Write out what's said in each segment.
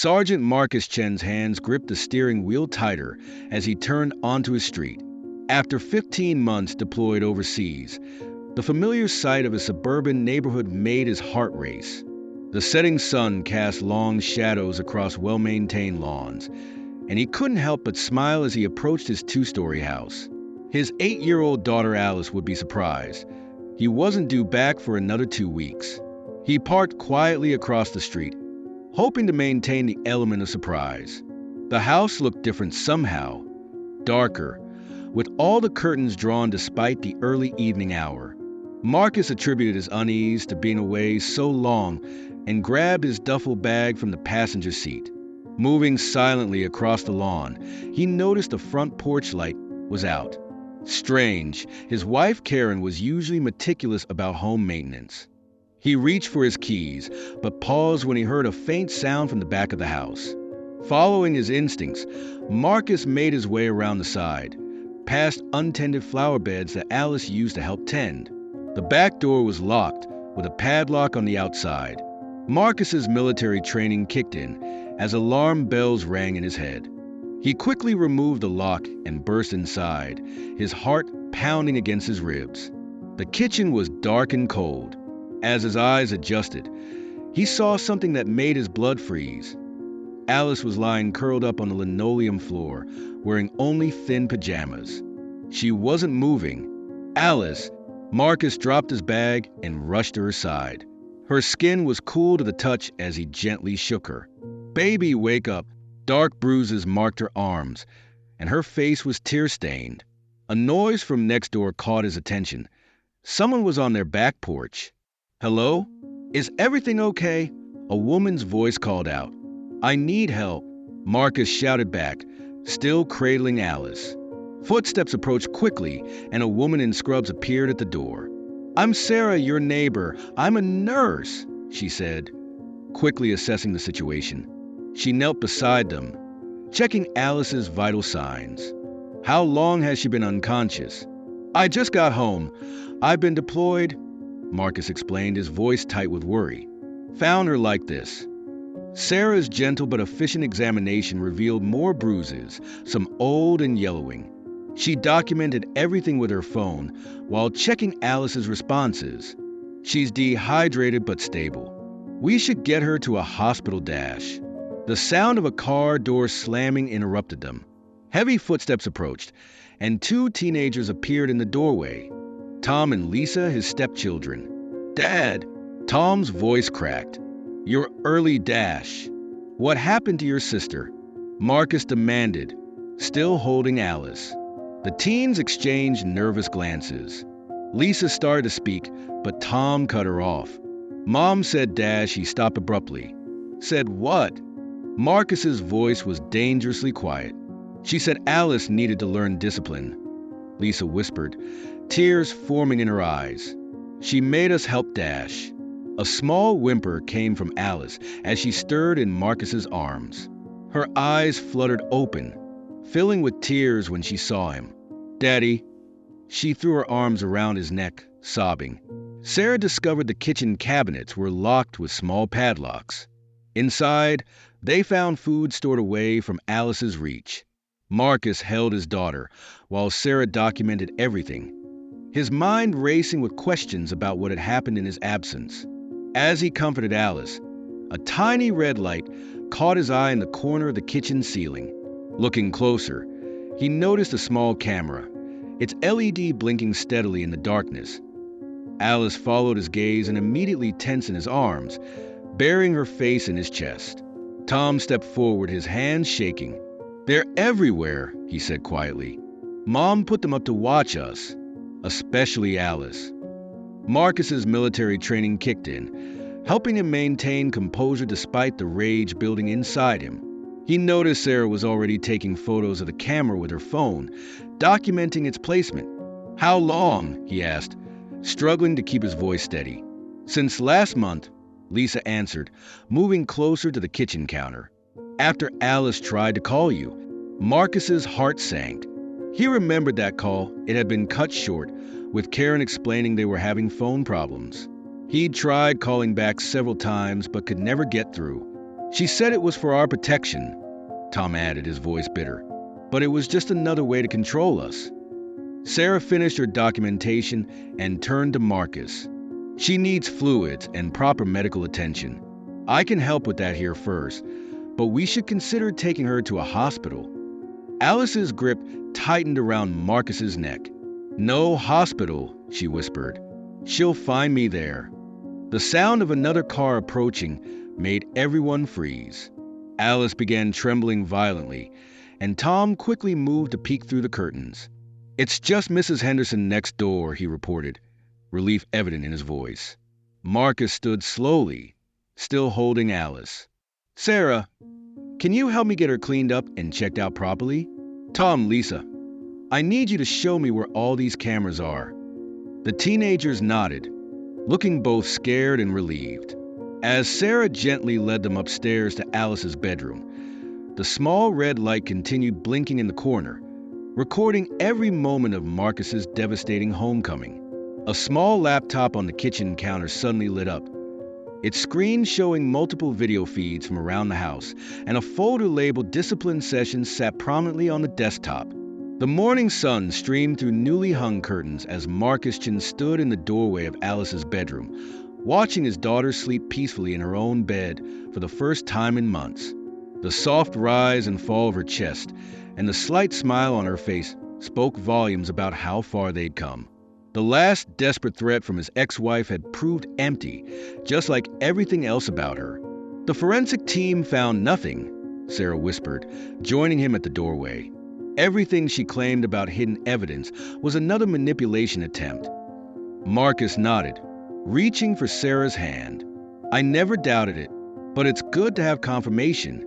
Sergeant Marcus Chen's hands gripped the steering wheel tighter as he turned onto his street. After 15 months deployed overseas, the familiar sight of a suburban neighborhood made his heart race. The setting sun cast long shadows across well-maintained lawns, and he couldn't help but smile as he approached his two-story house. His 8-year-old daughter Alice would be surprised. He wasn't due back for another 2 weeks. He parked quietly across the street, hoping to maintain the element of surprise. The house looked different somehow, darker, with all the curtains drawn despite the early evening hour. Marcus attributed his unease to being away so long and grabbed his duffel bag from the passenger seat. Moving silently across the lawn, he noticed the front porch light was out. Strange, his wife Karen was usually meticulous about home maintenance. He reached for his keys, but paused when he heard a faint sound from the back of the house. Following his instincts, Marcus made his way around the side, past untended flower beds that Alice used to help tend. The back door was locked, with a padlock on the outside. Marcus's military training kicked in as alarm bells rang in his head. He quickly removed the lock and burst inside, his heart pounding against his ribs. The kitchen was dark and cold. As his eyes adjusted, he saw something that made his blood freeze. Alice was lying curled up on the linoleum floor, wearing only thin pajamas. She wasn't moving. Alice! Marcus dropped his bag and rushed to her side. Her skin was cool to the touch as he gently shook her. "Baby, wake up." Dark bruises marked her arms, and her face was tear-stained. A noise from next door caught his attention. Someone was on their back porch. "Hello? Is everything okay?" A woman's voice called out. "I need help," Marcus shouted back, still cradling Alice. Footsteps approached quickly, and a woman in scrubs appeared at the door. "I'm Sarah, your neighbor. I'm a nurse," she said, quickly assessing the situation. She knelt beside them, checking Alice's vital signs. "How long has she been unconscious?" "I just got home. I've been deployed," Marcus explained, his voice tight with worry. "Found her like this." Sarah's gentle but efficient examination revealed more bruises, some old and yellowing. She documented everything with her phone while checking Alice's responses. "She's dehydrated but stable. We should get her to a hospital dash." The sound of a car door slamming interrupted them. Heavy footsteps approached, and 2 teenagers appeared in the doorway. Tom and Lisa, his stepchildren. "Dad!" Tom's voice cracked. "Your early dash. What happened to your sister?" Marcus demanded, still holding Alice. The teens exchanged nervous glances. Lisa started to speak, but Tom cut her off. "Mom said dash," he stopped abruptly. "Said what?" Marcus's voice was dangerously quiet. "She said Alice needed to learn discipline," Lisa whispered, tears forming in her eyes. "She made us help dash." A small whimper came from Alice as she stirred in Marcus's arms. Her eyes fluttered open, filling with tears when she saw him. "Daddy." She threw her arms around his neck, sobbing. Sarah discovered the kitchen cabinets were locked with small padlocks. Inside, they found food stored away from Alice's reach. Marcus held his daughter, while Sarah documented everything, his mind racing with questions about what had happened in his absence. As he comforted Alice, a tiny red light caught his eye in the corner of the kitchen ceiling. Looking closer, he noticed a small camera, its LED blinking steadily in the darkness. Alice followed his gaze and immediately tensed in his arms, burying her face in his chest. Tom stepped forward, his hands shaking. "They're everywhere," he said quietly. "Mom put them up to watch us, especially Alice." Marcus's military training kicked in, helping him maintain composure despite the rage building inside him. He noticed Sarah was already taking photos of the camera with her phone, documenting its placement. "How long?" he asked, struggling to keep his voice steady. "Since last month," Lisa answered, moving closer to the kitchen counter. "After Alice tried to call you." Marcus's heart sank. He remembered that call. It had been cut short, with Karen explaining they were having phone problems. He'd tried calling back several times but could never get through. She said it was for our protection, Tom added, his voice bitter. But it was just another way to control us. Sarah finished her documentation and turned to Marcus. She needs fluids and proper medical attention. I can help with that here first, but we should consider taking her to a hospital. Alice's grip tightened around Marcus's neck. No hospital, she whispered. She'll find me there. The sound of another car approaching made everyone freeze. Alice began trembling violently, and Tom quickly moved to peek through the curtains. It's just Mrs. Henderson next door, he reported, relief evident in his voice. Marcus stood slowly, still holding Alice. Sarah, can you help me get her cleaned up and checked out properly? Tom, Lisa, I need you to show me where all these cameras are. The teenagers nodded, looking both scared and relieved. As Sarah gently led them upstairs to Alice's bedroom, the small red light continued blinking in the corner, recording every moment of Marcus's devastating homecoming. A small laptop on the kitchen counter suddenly lit up, its screen showing multiple video feeds from around the house, and a folder labeled Discipline Sessions sat prominently on the desktop. The morning sun streamed through newly hung curtains as Marcus Chin stood in the doorway of Alice's bedroom, watching his daughter sleep peacefully in her own bed for the first time in months. The soft rise and fall of her chest and the slight smile on her face spoke volumes about how far they'd come. The last desperate threat from his ex-wife had proved empty, just like everything else about her. The forensic team found nothing, Sarah whispered, joining him at the doorway. Everything she claimed about hidden evidence was another manipulation attempt. Marcus nodded, reaching for Sarah's hand. I never doubted it, but it's good to have confirmation.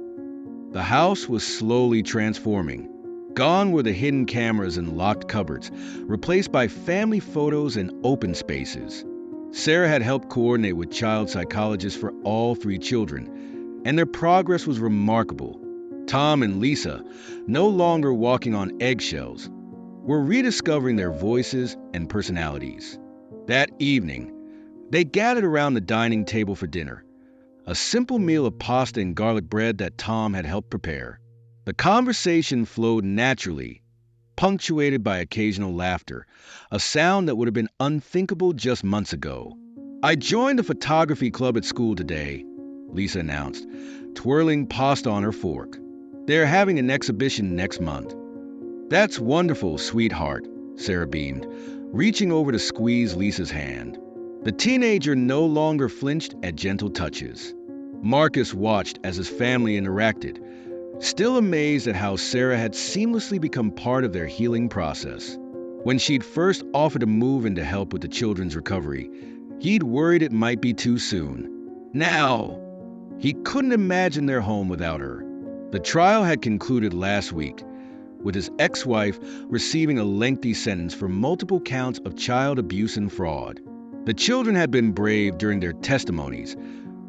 The house was slowly transforming. Gone were the hidden cameras and locked cupboards, replaced by family photos and open spaces. Sarah had helped coordinate with child psychologists for all 3 children, and their progress was remarkable. Tom and Lisa, no longer walking on eggshells, were rediscovering their voices and personalities. That evening, they gathered around the dining table for dinner, a simple meal of pasta and garlic bread that Tom had helped prepare. The conversation flowed naturally, punctuated by occasional laughter, a sound that would have been unthinkable just months ago. I joined a photography club at school today, Lisa announced, twirling pasta on her fork. They're having an exhibition next month. That's wonderful, sweetheart, Sarah beamed, reaching over to squeeze Lisa's hand. The teenager no longer flinched at gentle touches. Marcus watched as his family interacted, still amazed at how Sarah had seamlessly become part of their healing process. When she'd first offered to move in to help with the children's recovery, he'd worried it might be too soon. Now, he couldn't imagine their home without her. The trial had concluded last week, with his ex-wife receiving a lengthy sentence for multiple counts of child abuse and fraud. The children had been brave during their testimonies,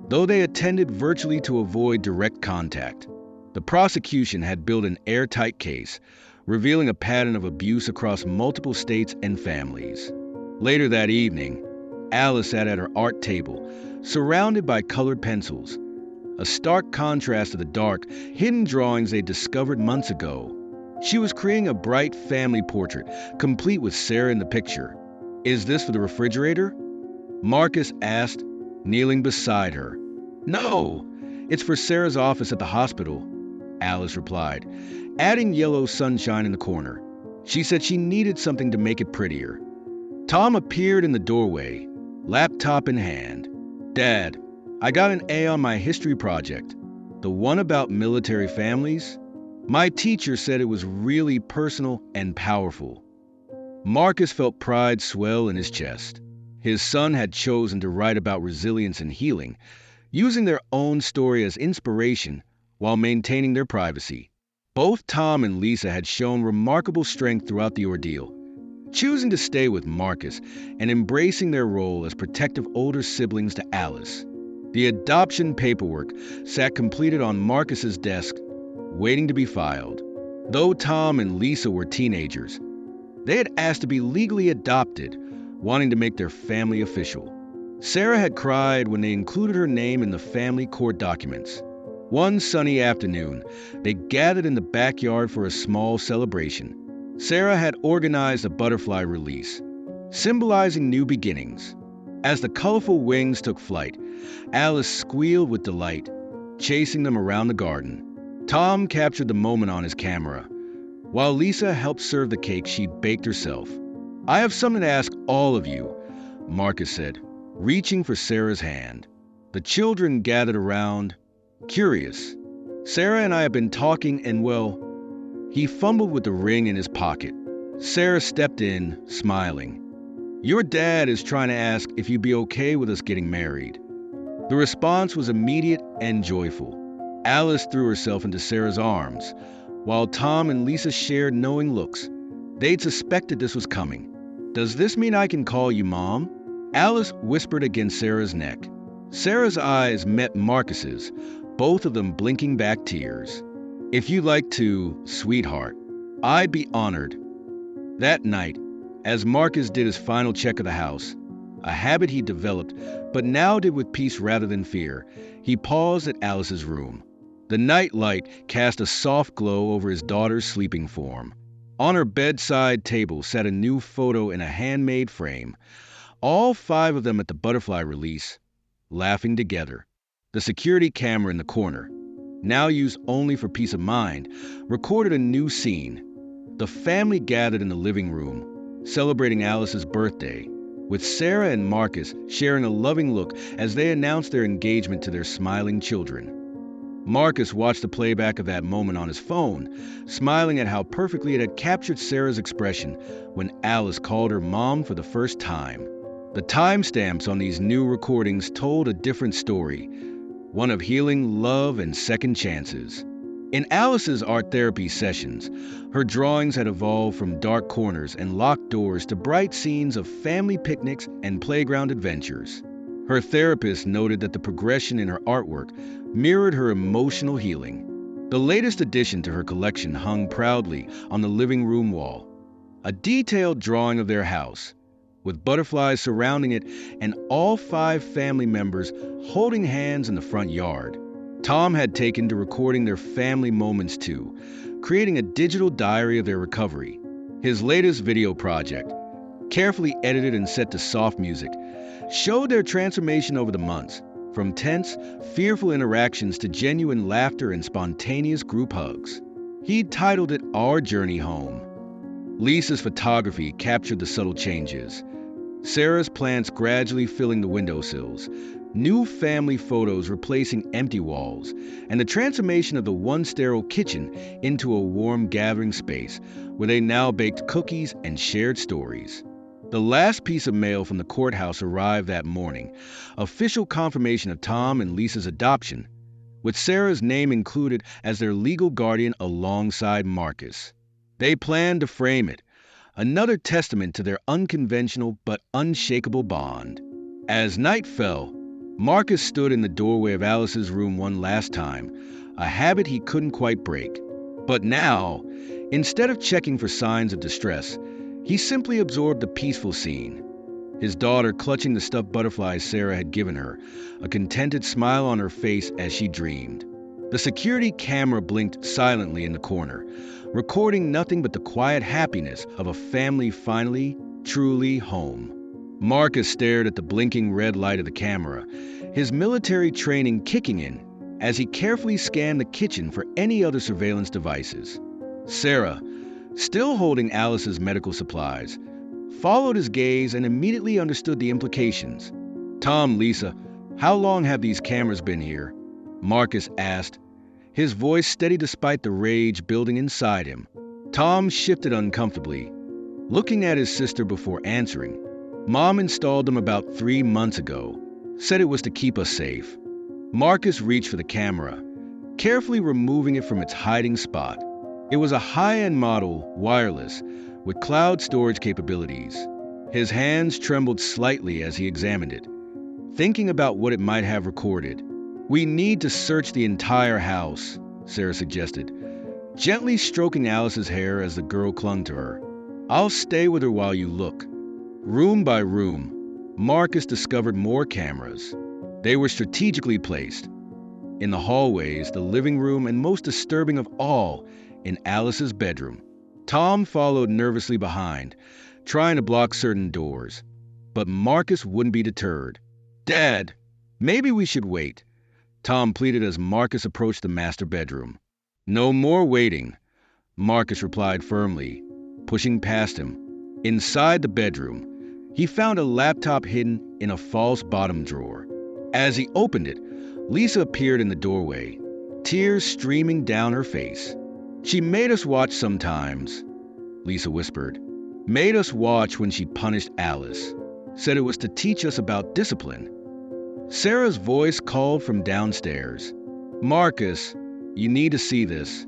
though they attended virtually to avoid direct contact. The prosecution had built an airtight case, revealing a pattern of abuse across multiple states and families. Later that evening, Alice sat at her art table, surrounded by colored pencils, a stark contrast to the dark, hidden drawings they discovered months ago. She was creating a bright family portrait, complete with Sarah in the picture. Is this for the refrigerator? Marcus asked, kneeling beside her. No, it's for Sarah's office at the hospital, Alice replied, adding yellow sunshine in the corner. She said she needed something to make it prettier. Tom appeared in the doorway, laptop in hand. Dad, I got an A on my history project, the one about military families. My teacher said it was really personal and powerful. Marcus felt pride swell in his chest. His son had chosen to write about resilience and healing, using their own story as inspiration while maintaining their privacy. Both Tom and Lisa had shown remarkable strength throughout the ordeal, choosing to stay with Marcus and embracing their role as protective older siblings to Alice. The adoption paperwork sat completed on Marcus's desk, waiting to be filed. Though Tom and Lisa were teenagers, they had asked to be legally adopted, wanting to make their family official. Sarah had cried when they included her name in the family court documents. One sunny afternoon, they gathered in the backyard for a small celebration. Sarah had organized a butterfly release, symbolizing new beginnings. As the colorful wings took flight, Alice squealed with delight, chasing them around the garden. Tom captured the moment on his camera, while Lisa helped serve the cake she'd baked herself. "I have something to ask all of you," Marcus said, reaching for Sarah's hand. The children gathered around, curious. "Sarah and I have been talking and, well," he fumbled with the ring in his pocket. Sarah stepped in, smiling. "Your dad is trying to ask if you'd be okay with us getting married." The response was immediate and joyful. Alice threw herself into Sarah's arms, while Tom and Lisa shared knowing looks. They'd suspected this was coming. "Does this mean I can call you Mom?" Alice whispered against Sarah's neck. Sarah's eyes met Marcus's, both of them blinking back tears. "If you'd like to, sweetheart, I'd be honored." That night, as Marcus did his final check of the house, a habit he developed, but now did with peace rather than fear, he paused at Alice's room. The night light cast a soft glow over his daughter's sleeping form. On her bedside table sat a new photo in a handmade frame, all 5 of them at the butterfly release, laughing together. The security camera in the corner, now used only for peace of mind, recorded a new scene. The family gathered in the living room, celebrating Alice's birthday, with Sarah and Marcus sharing a loving look as they announced their engagement to their smiling children. Marcus watched the playback of that moment on his phone, smiling at how perfectly it had captured Sarah's expression when Alice called her Mom for the first time. The timestamps on these new recordings told a different story, one of healing, love, and second chances. In Alice's art therapy sessions, her drawings had evolved from dark corners and locked doors to bright scenes of family picnics and playground adventures. Her therapist noted that the progression in her artwork mirrored her emotional healing. The latest addition to her collection hung proudly on the living room wall, a detailed drawing of their house, with butterflies surrounding it and all 5 family members holding hands in the front yard. Tom had taken to recording their family moments too, creating a digital diary of their recovery. His latest video project, carefully edited and set to soft music, showed their transformation over the months, from tense, fearful interactions to genuine laughter and spontaneous group hugs. He titled it Our Journey Home. Lisa's photography captured the subtle changes. Sarah's plants gradually filling the windowsills, new family photos replacing empty walls, and the transformation of the once sterile kitchen into a warm gathering space where they now baked cookies and shared stories. The last piece of mail from the courthouse arrived that morning, official confirmation of Tom and Lisa's adoption, with Sarah's name included as their legal guardian alongside Marcus. They planned to frame it, another testament to their unconventional but unshakable bond. As night fell, Marcus stood in the doorway of Alice's room one last time, a habit he couldn't quite break. But now, instead of checking for signs of distress, he simply absorbed the peaceful scene. His daughter clutching the stuffed butterflies Sarah had given her, a contented smile on her face as she dreamed. The security camera blinked silently in the corner, recording nothing but the quiet happiness of a family finally, truly home. Marcus stared at the blinking red light of the camera, his military training kicking in as he carefully scanned the kitchen for any other surveillance devices. Sarah, still holding Alice's medical supplies, followed his gaze and immediately understood the implications. "Tom, Lisa, how long have these cameras been here?" Marcus asked, his voice steady despite the rage building inside him. Tom shifted uncomfortably, looking at his sister before answering. "Mom installed them about 3 months ago. Said it was to keep us safe." Marcus reached for the camera, carefully removing it from its hiding spot. It was a high-end model, wireless, with cloud storage capabilities. His hands trembled slightly as he examined it, thinking about what it might have recorded. "We need to search the entire house," Sarah suggested, gently stroking Alice's hair as the girl clung to her. "I'll stay with her while you look." Room by room, Marcus discovered more cameras. They were strategically placed, in the hallways, the living room, and most disturbing of all, in Alice's bedroom. Tom followed nervously behind, trying to block certain doors. But Marcus wouldn't be deterred. "Dad, maybe we should wait," Tom pleaded as Marcus approached the master bedroom. "No more waiting," Marcus replied firmly, pushing past him. Inside the bedroom, he found a laptop hidden in a false bottom drawer. As he opened it, Lisa appeared in the doorway, tears streaming down her face. "She made us watch sometimes," Lisa whispered. "Made us watch when she punished Alice. Said it was to teach us about discipline." Sarah's voice called from downstairs. "Marcus, you need to see this."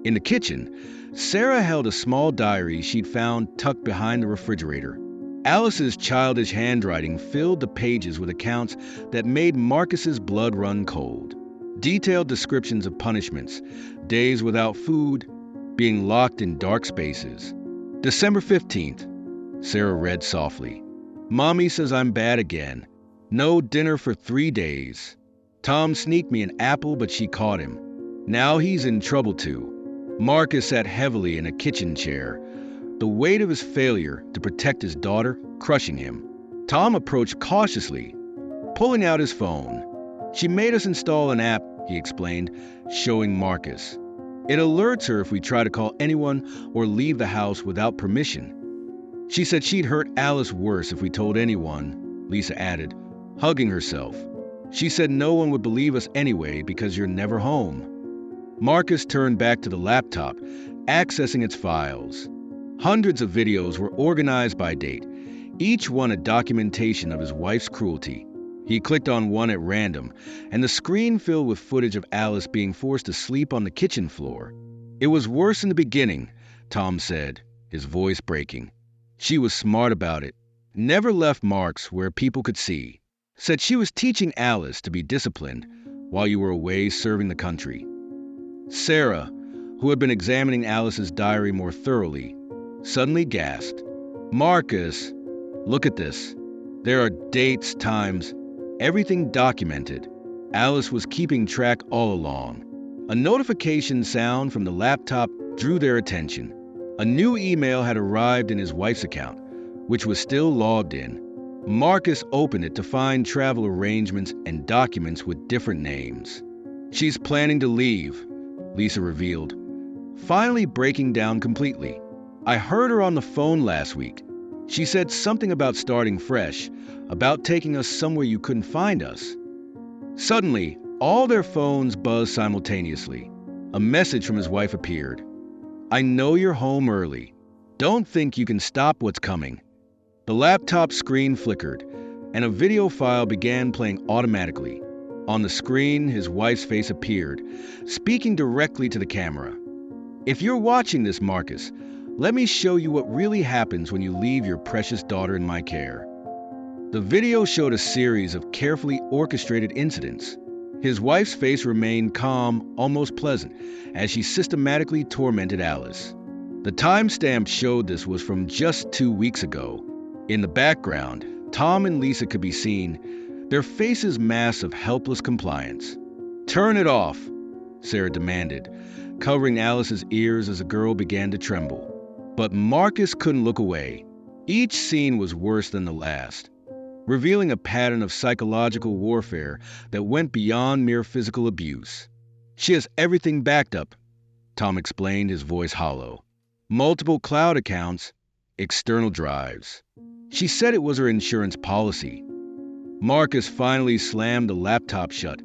In the kitchen, Sarah held a small diary she'd found tucked behind the refrigerator. Alice's childish handwriting filled the pages with accounts that made Marcus's blood run cold. Detailed descriptions of punishments, days without food, being locked in dark spaces. "December 15th, Sarah read softly. "Mommy says I'm bad again. No dinner for 3 days. Tom sneaked me an apple, but she caught him. Now he's in trouble too." Marcus sat heavily in a kitchen chair, the weight of his failure to protect his daughter crushing him. Tom approached cautiously, pulling out his phone. "She made us install an app," he explained, showing Marcus. "It alerts her if we try to call anyone or leave the house without permission. She said she'd hurt Alice worse if we told anyone," Lisa added, hugging herself. "She said no one would believe us anyway because you're never home." Marcus turned back to the laptop, accessing its files. Hundreds of videos were organized by date, each one a documentation of his wife's cruelty. He clicked on one at random, and the screen filled with footage of Alice being forced to sleep on the kitchen floor. "It was worse in the beginning," Tom said, his voice breaking. "She was smart about it. Never left marks where people could see. Said she was teaching Alice to be disciplined while you were away serving the country." Sarah, who had been examining Alice's diary more thoroughly, suddenly gasped. "Marcus, look at this. There are dates, times, everything documented. Alice was keeping track all along." A notification sound from the laptop drew their attention. A new email had arrived in his wife's account, which was still logged in. Marcus opened it to find travel arrangements and documents with different names. "She's planning to leave," Lisa revealed, finally breaking down completely. "I heard her on the phone last week. She said something about starting fresh, about taking us somewhere you couldn't find us." Suddenly, all their phones buzzed simultaneously. A message from his wife appeared. "I know you're home early. Don't think you can stop what's coming." The laptop screen flickered, and a video file began playing automatically. On the screen, his wife's face appeared, speaking directly to the camera. "If you're watching this, Marcus, let me show you what really happens when you leave your precious daughter in my care." The video showed a series of carefully orchestrated incidents. His wife's face remained calm, almost pleasant, as she systematically tormented Alice. The timestamp showed this was from just 2 weeks ago. In the background, Tom and Lisa could be seen, their faces masks of helpless compliance. "Turn it off," Sarah demanded, covering Alice's ears as the girl began to tremble. But Marcus couldn't look away. Each scene was worse than the last, revealing a pattern of psychological warfare that went beyond mere physical abuse. "She has everything backed up," Tom explained, his voice hollow. "Multiple cloud accounts, external drives. She said it was her insurance policy." Marcus finally slammed the laptop shut,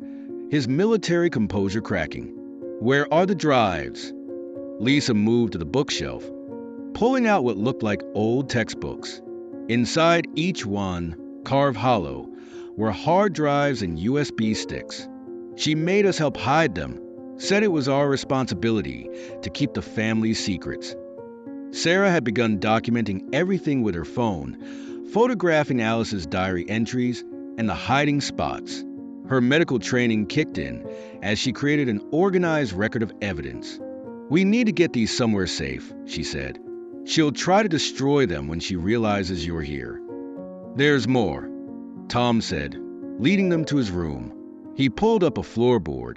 his military composure cracking. "Where are the drives?" Lisa moved to the bookshelf, pulling out what looked like old textbooks. Inside each one, carved hollow, were hard drives and USB sticks. "She made us help hide them, said it was our responsibility to keep the family's secrets." Sarah had begun documenting everything with her phone, photographing Alice's diary entries and the hiding spots. Her medical training kicked in as she created an organized record of evidence. "We need to get these somewhere safe," she said. "She'll try to destroy them when she realizes you're here." "There's more," Tom said, leading them to his room. He pulled up a floorboard,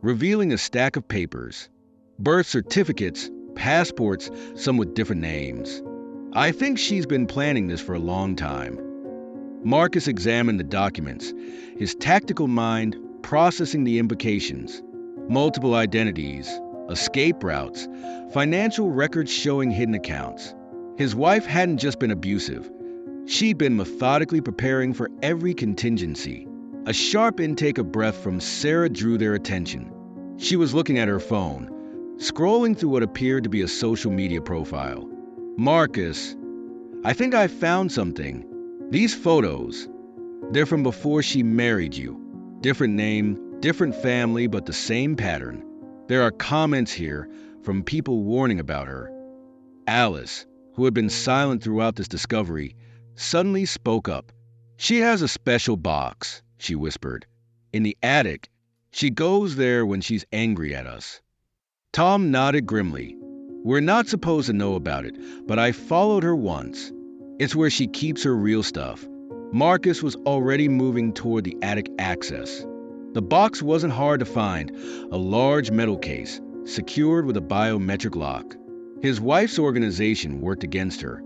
revealing a stack of papers. Birth certificates, passports, some with different names. I think she's been planning this for a long time. Marcus examined the documents, his tactical mind processing the implications. Multiple identities, escape routes, financial records showing hidden accounts. His wife hadn't just been abusive. She'd been methodically preparing for every contingency. A sharp intake of breath from Sarah drew their attention. She was looking at her phone, scrolling through what appeared to be a social media profile. Marcus, I think I found something. These photos, they're from before she married you. Different name, different family, but the same pattern. There are comments here from people warning about her. Alice, who had been silent throughout this discovery, suddenly spoke up. She has a special box, she whispered. In the attic. She goes there when she's angry at us. Tom nodded grimly. We're not supposed to know about it, but I followed her once. It's where she keeps her real stuff. Marcus was already moving toward the attic access. The box wasn't hard to find, a large metal case, secured with a biometric lock. His wife's organization worked against her.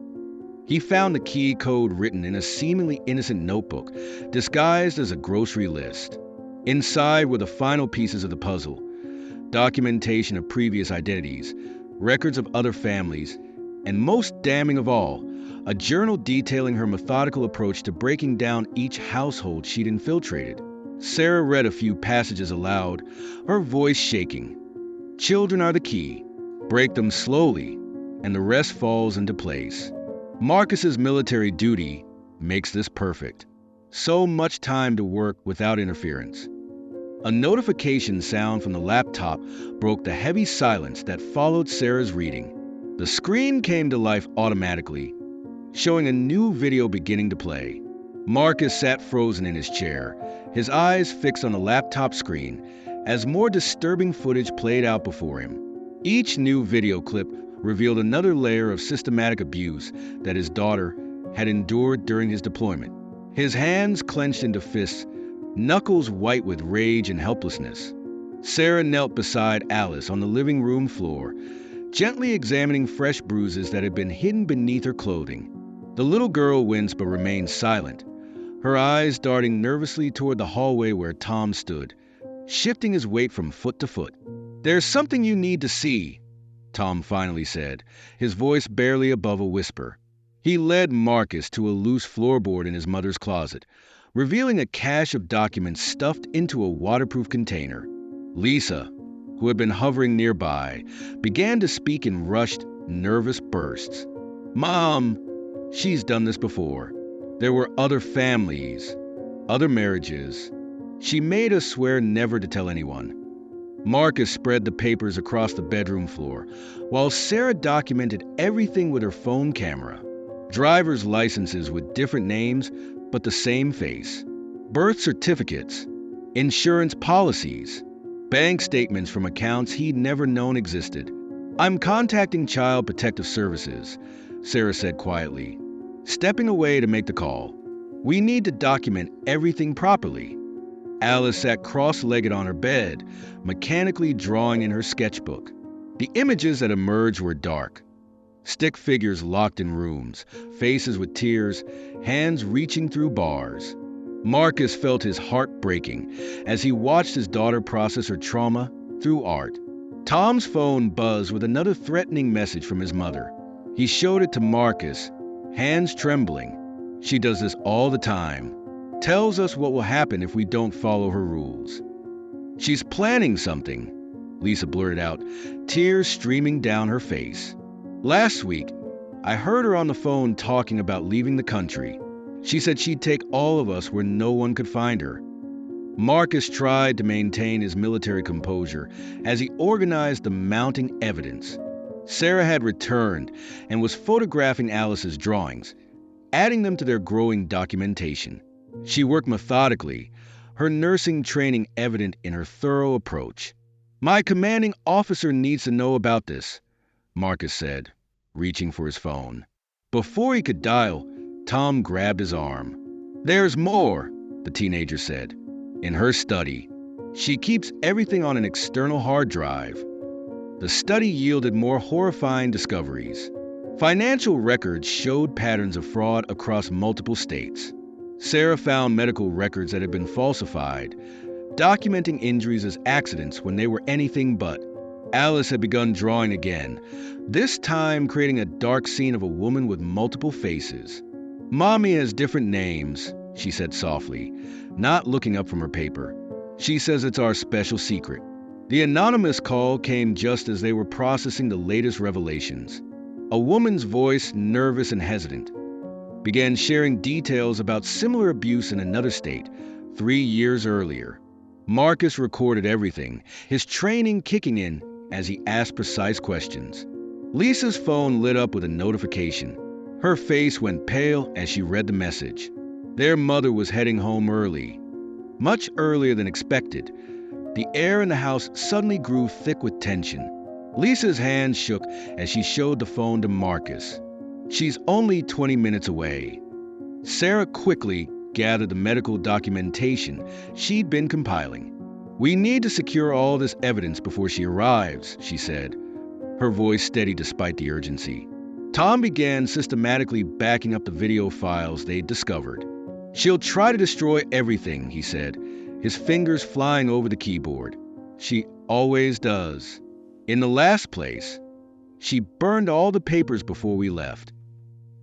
He found the key code written in a seemingly innocent notebook, disguised as a grocery list. Inside were the final pieces of the puzzle: documentation of previous identities, records of other families, and most damning of all, a journal detailing her methodical approach to breaking down each household she'd infiltrated. Sarah read a few passages aloud, her voice shaking. Children are the key. Break them slowly, and the rest falls into place. Marcus's military duty makes this perfect. So much time to work without interference. A notification sound from the laptop broke the heavy silence that followed Sarah's reading. The screen came to life automatically, showing a new video beginning to play. Marcus sat frozen in his chair, his eyes fixed on the laptop screen, as more disturbing footage played out before him. Each new video clip revealed another layer of systematic abuse that his daughter had endured during his deployment. His hands clenched into fists, knuckles white with rage and helplessness. Sarah knelt beside Alice on the living room floor, gently examining fresh bruises that had been hidden beneath her clothing. The little girl winced but remained silent, her eyes darting nervously toward the hallway where Tom stood, shifting his weight from foot to foot. "There's something you need to see," Tom finally said, his voice barely above a whisper. He led Marcus to a loose floorboard in his mother's closet, revealing a cache of documents stuffed into a waterproof container. Lisa, who had been hovering nearby, began to speak in rushed, nervous bursts. "Mom, she's done this before. There were other families, other marriages. She made us swear never to tell anyone." Marcus spread the papers across the bedroom floor, while Sarah documented everything with her phone camera. Driver's licenses with different names, but the same face. Birth certificates, insurance policies, bank statements from accounts he'd never known existed. "I'm contacting Child Protective Services," Sarah said quietly, stepping away to make the call. "We need to document everything properly." Alice sat cross-legged on her bed, mechanically drawing in her sketchbook. The images that emerged were dark. Stick figures locked in rooms, faces with tears, hands reaching through bars. Marcus felt his heart breaking as he watched his daughter process her trauma through art. Tom's phone buzzed with another threatening message from his mother. He showed it to Marcus, hands trembling. "She does this all the time. Tells us what will happen if we don't follow her rules." "She's planning something," Lisa blurted out, tears streaming down her face. "Last week, I heard her on the phone talking about leaving the country. She said she'd take all of us where no one could find her." Marcus tried to maintain his military composure as he organized the mounting evidence. Sarah had returned and was photographing Alice's drawings, adding them to their growing documentation. She worked methodically, her nursing training evident in her thorough approach. "My commanding officer needs to know about this," Marcus said, reaching for his phone. Before he could dial, Tom grabbed his arm. "There's more," the teenager said. "In her study." She keeps everything on an external hard drive. The study yielded more horrifying discoveries. Financial records showed patterns of fraud across multiple states. Sarah found medical records that had been falsified, documenting injuries as accidents when they were anything but. Alice had begun drawing again, this time creating a dark scene of a woman with multiple faces. "Mommy has different names," she said softly, not looking up from her paper. "She says it's our special secret." The anonymous call came just as they were processing the latest revelations. A woman's voice, nervous and hesitant, began sharing details about similar abuse in another state 3 years earlier. Marcus recorded everything, his training kicking in as he asked precise questions. Lisa's phone lit up with a notification. Her face went pale as she read the message. Their mother was heading home early, much earlier than expected. The air in the house suddenly grew thick with tension. Lisa's hand shook as she showed the phone to Marcus. "She's only 20 minutes away." Sarah quickly gathered the medical documentation she'd been compiling. "We need to secure all this evidence before she arrives," she said, her voice steady despite the urgency. Tom began systematically backing up the video files they'd discovered. "She'll try to destroy everything," he said, his fingers flying over the keyboard. "She always does. In the last place, she burned all the papers before we left."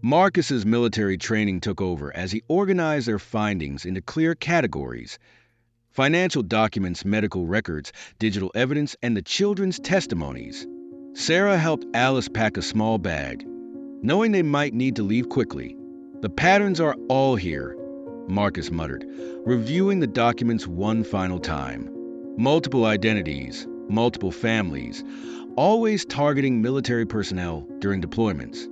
Marcus's military training took over as he organized their findings into clear categories: financial documents, medical records, digital evidence, and the children's testimonies. Sarah helped Alice pack a small bag, knowing they might need to leave quickly. "The patterns are all here," Marcus muttered, reviewing the documents one final time. Multiple identities, multiple families, always targeting military personnel during deployments.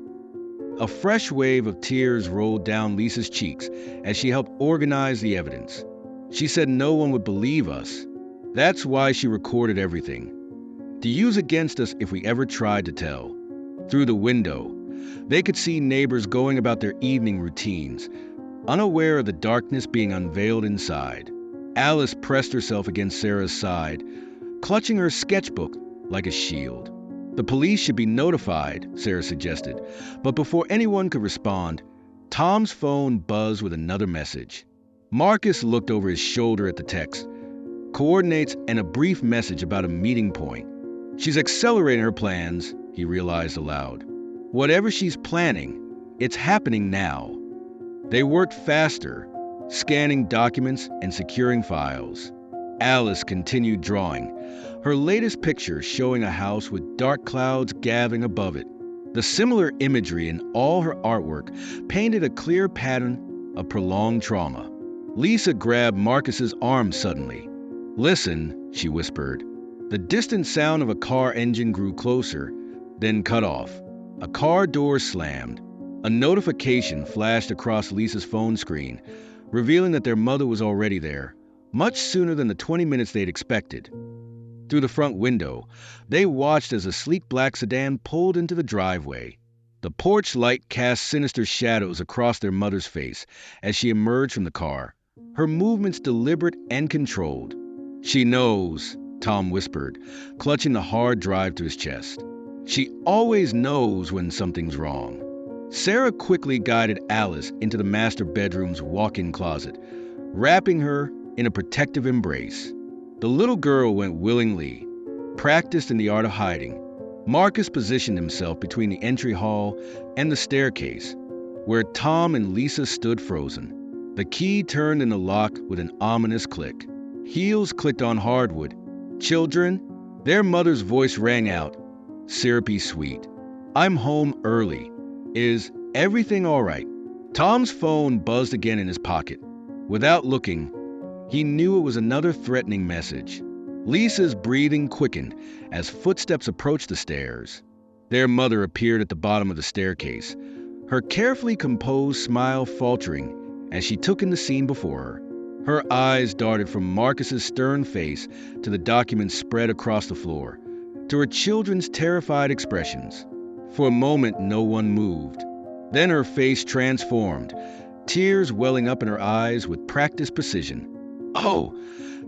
A fresh wave of tears rolled down Lisa's cheeks as she helped organize the evidence. She said no one would believe us. That's why she recorded everything, to use against us if we ever tried to tell. Through the window, they could see neighbors going about their evening routines, unaware of the darkness being unveiled inside. Alice pressed herself against Sarah's side, clutching her sketchbook like a shield. "The police should be notified," Sarah suggested, but before anyone could respond, Tom's phone buzzed with another message. Marcus looked over his shoulder at the text, coordinates, and a brief message about a meeting point. "She's accelerating her plans," he realized aloud. "Whatever she's planning, it's happening now." They worked faster, scanning documents and securing files. Alice continued drawing, her latest picture showing a house with dark clouds gathering above it. The similar imagery in all her artwork painted a clear pattern of prolonged trauma. Lisa grabbed Marcus's arm suddenly. "Listen," she whispered. The distant sound of a car engine grew closer, then cut off. A car door slammed. A notification flashed across Lisa's phone screen, revealing that their mother was already there, much sooner than the 20 minutes they'd expected. Through the front window, they watched as a sleek black sedan pulled into the driveway. The porch light cast sinister shadows across their mother's face as she emerged from the car, her movements deliberate and controlled. "She knows," Tom whispered, clutching the hard drive to his chest. "She always knows when something's wrong." Sarah quickly guided Alice into the master bedroom's walk-in closet, wrapping her in a protective embrace. The little girl went willingly, practiced in the art of hiding. Marcus positioned himself between the entry hall and the staircase, where Tom and Lisa stood frozen. The key turned in the lock with an ominous click. Heels clicked on hardwood. "Children?" Their mother's voice rang out, syrupy sweet. "I'm home early. Is everything all right?" Tom's phone buzzed again in his pocket. Without looking, he knew it was another threatening message. Lisa's breathing quickened as footsteps approached the stairs. Their mother appeared at the bottom of the staircase, her carefully composed smile faltering as she took in the scene before her. Her eyes darted from Marcus's stern face to the documents spread across the floor, to her children's terrified expressions. For a moment, no one moved. Then her face transformed, tears welling up in her eyes with practiced precision. "Oh,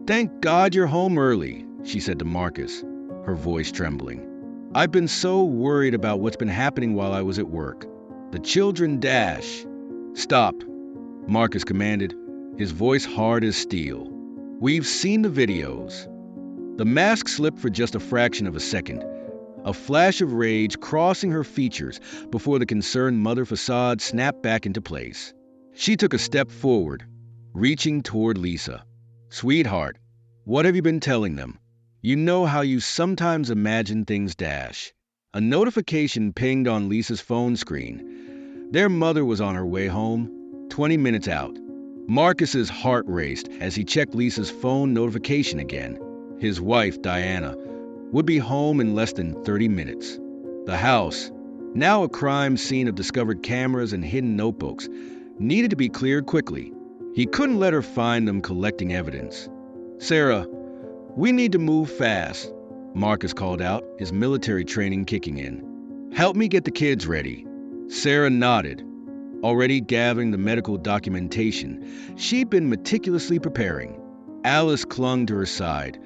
"Thank God you're home early," she said to Marcus, her voice trembling. "I've been so worried about what's been happening while I was at work. The children dash." "Stop," Marcus commanded, his voice hard as steel. "We've seen the videos." The mask slipped for just a fraction of a second, a flash of rage crossing her features before the concerned mother facade snapped back into place. She took a step forward, reaching toward Lisa. "Sweetheart, what have you been telling them? You know how you sometimes imagine things dash." A notification pinged on Lisa's phone screen. Their mother was on her way home, 20 minutes out. Marcus's heart raced as he checked Lisa's phone notification again. His wife, Diana, would be home in less than 30 minutes. The house, now a crime scene of discovered cameras and hidden notebooks, needed to be cleared quickly. He couldn't let her find them collecting evidence. "Sarah, we need to move fast," Marcus called out, his military training kicking in. "Help me get the kids ready." Sarah nodded, already gathering the medical documentation she'd been meticulously preparing. Alice clung to her side,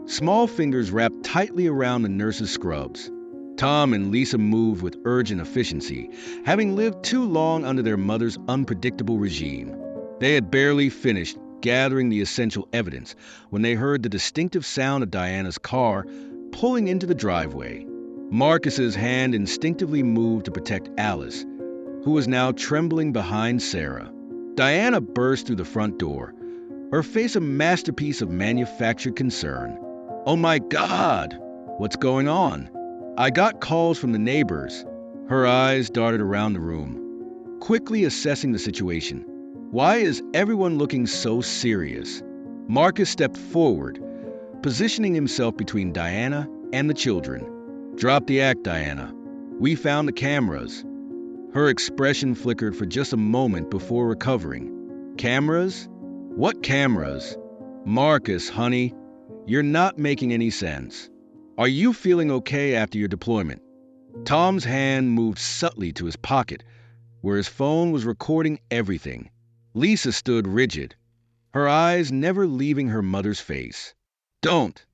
small fingers wrapped tightly around the nurse's scrubs. Tom and Lisa moved with urgent efficiency, having lived too long under their mother's unpredictable regime. They had barely finished gathering the essential evidence when they heard the distinctive sound of Diana's car pulling into the driveway. Marcus's hand instinctively moved to protect Alice, who was now trembling behind Sarah. Diana burst through the front door, her face a masterpiece of manufactured concern. "Oh my God! What's going on?" "I got calls from the neighbors." Her eyes darted around the room, quickly assessing the situation. "Why is everyone looking so serious?" Marcus stepped forward, positioning himself between Diana and the children. "Drop the act, Diana. We found the cameras." Her expression flickered for just a moment before recovering. "Cameras? What cameras?" "Marcus, honey, you're not making any sense. Are you feeling okay after your deployment?" Tom's hand moved subtly to his pocket, where his phone was recording everything. Lisa stood rigid, her eyes never leaving her mother's face. "Don't,"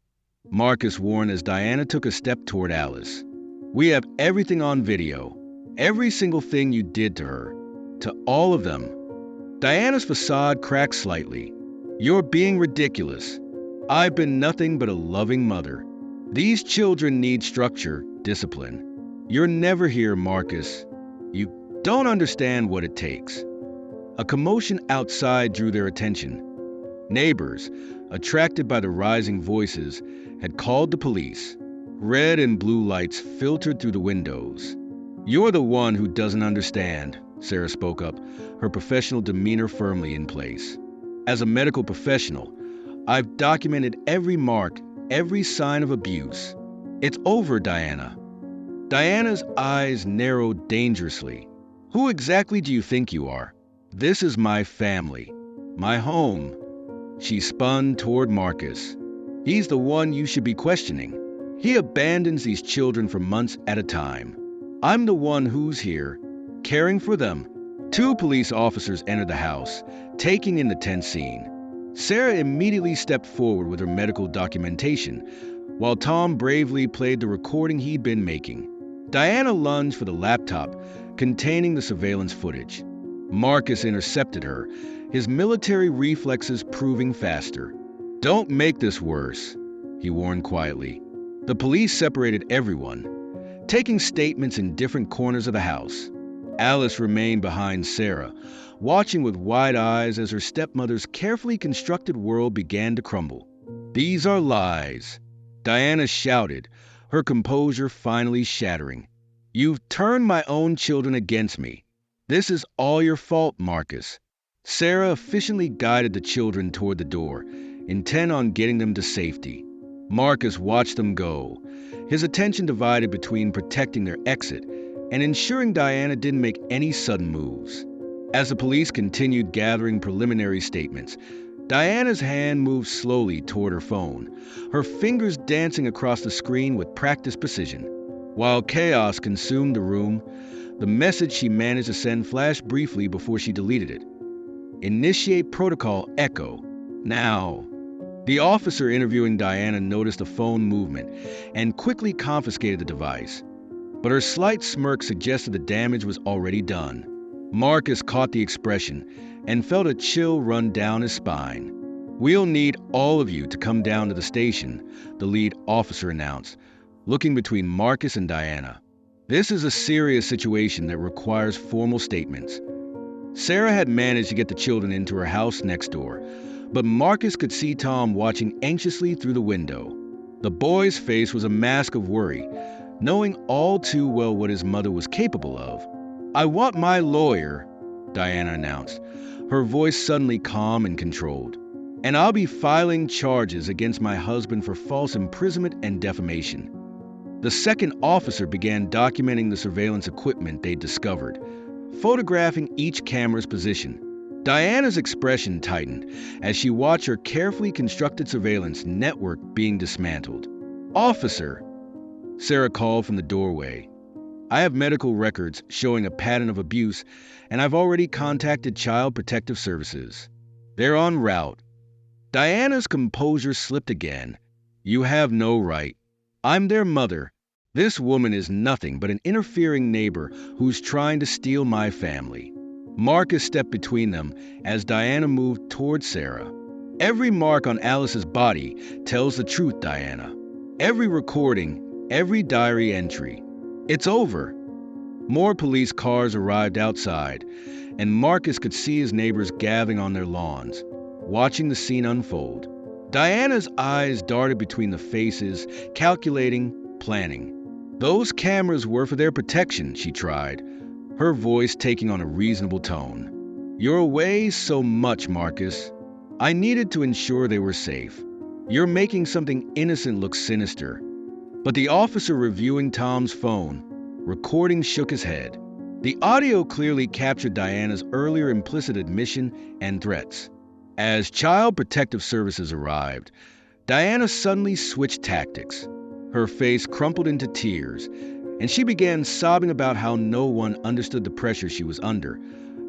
Marcus warned as Diana took a step toward Alice. "We have everything on video. Every single thing you did to her. To all of them." Diana's facade cracked slightly. "You're being ridiculous. I've been nothing but a loving mother. These children need structure, discipline. You're never here, Marcus. You don't understand what it takes." A commotion outside drew their attention. Neighbors, attracted by the rising voices, had called the police. Red and blue lights filtered through the windows. "You're the one who doesn't understand," Sarah spoke up, her professional demeanor firmly in place. "As a medical professional, I've documented every mark, every sign of abuse. It's over, Diana." Diana's eyes narrowed dangerously. "Who exactly do you think you are? This is my family, my home." She spun toward Marcus. "He's the one you should be questioning. He abandons these children for months at a time. I'm the one who's here, caring for them." 2 police officers entered the house, taking in the tense scene. Sarah immediately stepped forward with her medical documentation, while Tom bravely played the recording he'd been making. Diana lunged for the laptop containing the surveillance footage. Marcus intercepted her, his military reflexes proving faster. "Don't make this worse," he warned quietly. The police separated everyone, taking statements in different corners of the house. Alice remained behind Sarah, watching with wide eyes as her stepmother's carefully constructed world began to crumble. "These are lies," Diana shouted, her composure finally shattering. "You've turned my own children against me. This is all your fault, Marcus." Sarah efficiently guided the children toward the door, intent on getting them to safety. Marcus watched them go, his attention divided between protecting their exit and ensuring Diana didn't make any sudden moves. As the police continued gathering preliminary statements, Diana's hand moved slowly toward her phone, her fingers dancing across the screen with practiced precision. While chaos consumed the room, the message she managed to send flashed briefly before she deleted it. "Initiate protocol Echo. Now." The officer interviewing Diana noticed the phone movement and quickly confiscated the device. But her slight smirk suggested the damage was already done. Marcus caught the expression and felt a chill run down his spine. "We'll need all of you to come down to the station," the lead officer announced, looking between Marcus and Diana. "This is a serious situation that requires formal statements." Sarah had managed to get the children into her house next door, but Marcus could see Tom watching anxiously through the window. The boy's face was a mask of worry, knowing all too well what his mother was capable of. "I want my lawyer," Diana announced, her voice suddenly calm and controlled. "And I'll be filing charges against my husband for false imprisonment and defamation." The second officer began documenting the surveillance equipment they'd discovered, photographing each camera's position. Diana's expression tightened as she watched her carefully constructed surveillance network being dismantled. "Officer," Sarah called from the doorway, "I have medical records showing a pattern of abuse, and I've already contacted Child Protective Services. They're en route." Diana's composure slipped again. "You have no right. I'm their mother. This woman is nothing but an interfering neighbor who's trying to steal my family." Marcus stepped between them as Diana moved toward Sarah. "Every mark on Alice's body tells the truth, Diana. Every recording, every diary entry. It's over." More police cars arrived outside, and Marcus could see his neighbors gathering on their lawns, watching the scene unfold. Diana's eyes darted between the faces, calculating, planning. "Those cameras were for their protection," she tried, her voice taking on a reasonable tone. "You're away so much, Marcus. I needed to ensure they were safe. You're making something innocent look sinister." But the officer reviewing Tom's phone recording shook his head. The audio clearly captured Diana's earlier implicit admission and threats. As Child Protective Services arrived, Diana suddenly switched tactics. Her face crumpled into tears, and she began sobbing about how no one understood the pressure she was under,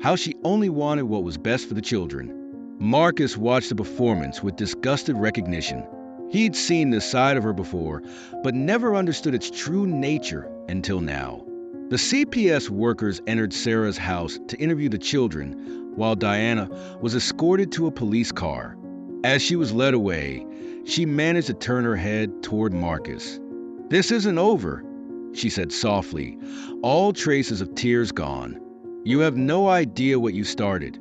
how she only wanted what was best for the children. Marcus watched the performance with disgusted recognition. He'd seen this side of her before, but never understood its true nature until now. The CPS workers entered Sarah's house to interview the children, while Diana was escorted to a police car. As she was led away, she managed to turn her head toward Marcus. "This isn't over," she said softly, all traces of tears gone. "You have no idea what you started."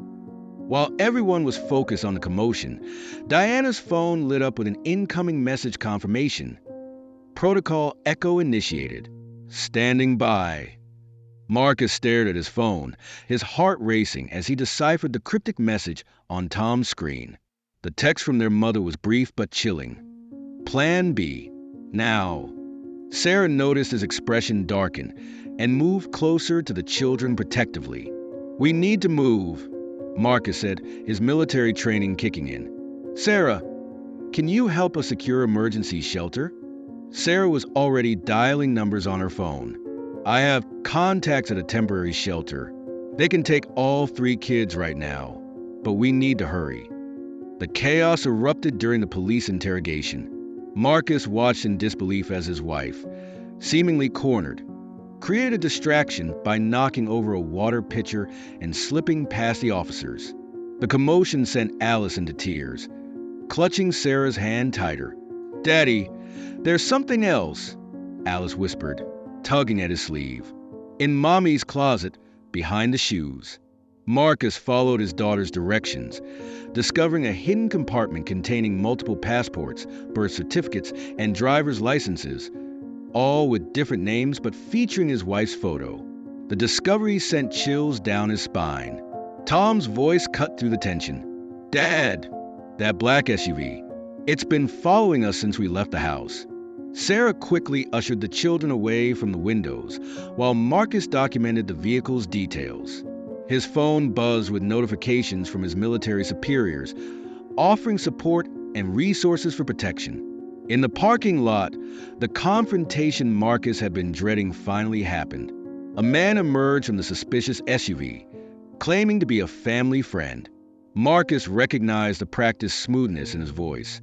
While everyone was focused on the commotion, Diana's phone lit up with an incoming message confirmation. "Protocol Echo initiated. Standing by." Marcus stared at his phone, his heart racing as he deciphered the cryptic message on Tom's screen. The text from their mother was brief but chilling. "Plan B. Now." Sarah noticed his expression darken and moved closer to the children protectively. "We need to move," Marcus said, his military training kicking in. "Sarah, can you help us secure emergency shelter?" Sarah was already dialing numbers on her phone. "I have contacts at a temporary shelter. They can take all 3 kids right now, but we need to hurry." The chaos erupted during the police interrogation. Marcus watched in disbelief as his wife, seemingly cornered, created a distraction by knocking over a water pitcher and slipping past the officers. The commotion sent Alice into tears, clutching Sarah's hand tighter. "Daddy, there's something else," Alice whispered, tugging at his sleeve. "In Mommy's closet, behind the shoes." Marcus followed his daughter's directions, discovering a hidden compartment containing multiple passports, birth certificates, and driver's licenses, all with different names but featuring his wife's photo. The discovery sent chills down his spine. Tom's voice cut through the tension. "Dad, that black SUV. It's been following us since we left the house." Sarah quickly ushered the children away from the windows, while Marcus documented the vehicle's details. His phone buzzed with notifications from his military superiors, offering support and resources for protection. In the parking lot, the confrontation Marcus had been dreading finally happened. A man emerged from the suspicious SUV, claiming to be a family friend. Marcus recognized the practiced smoothness in his voice,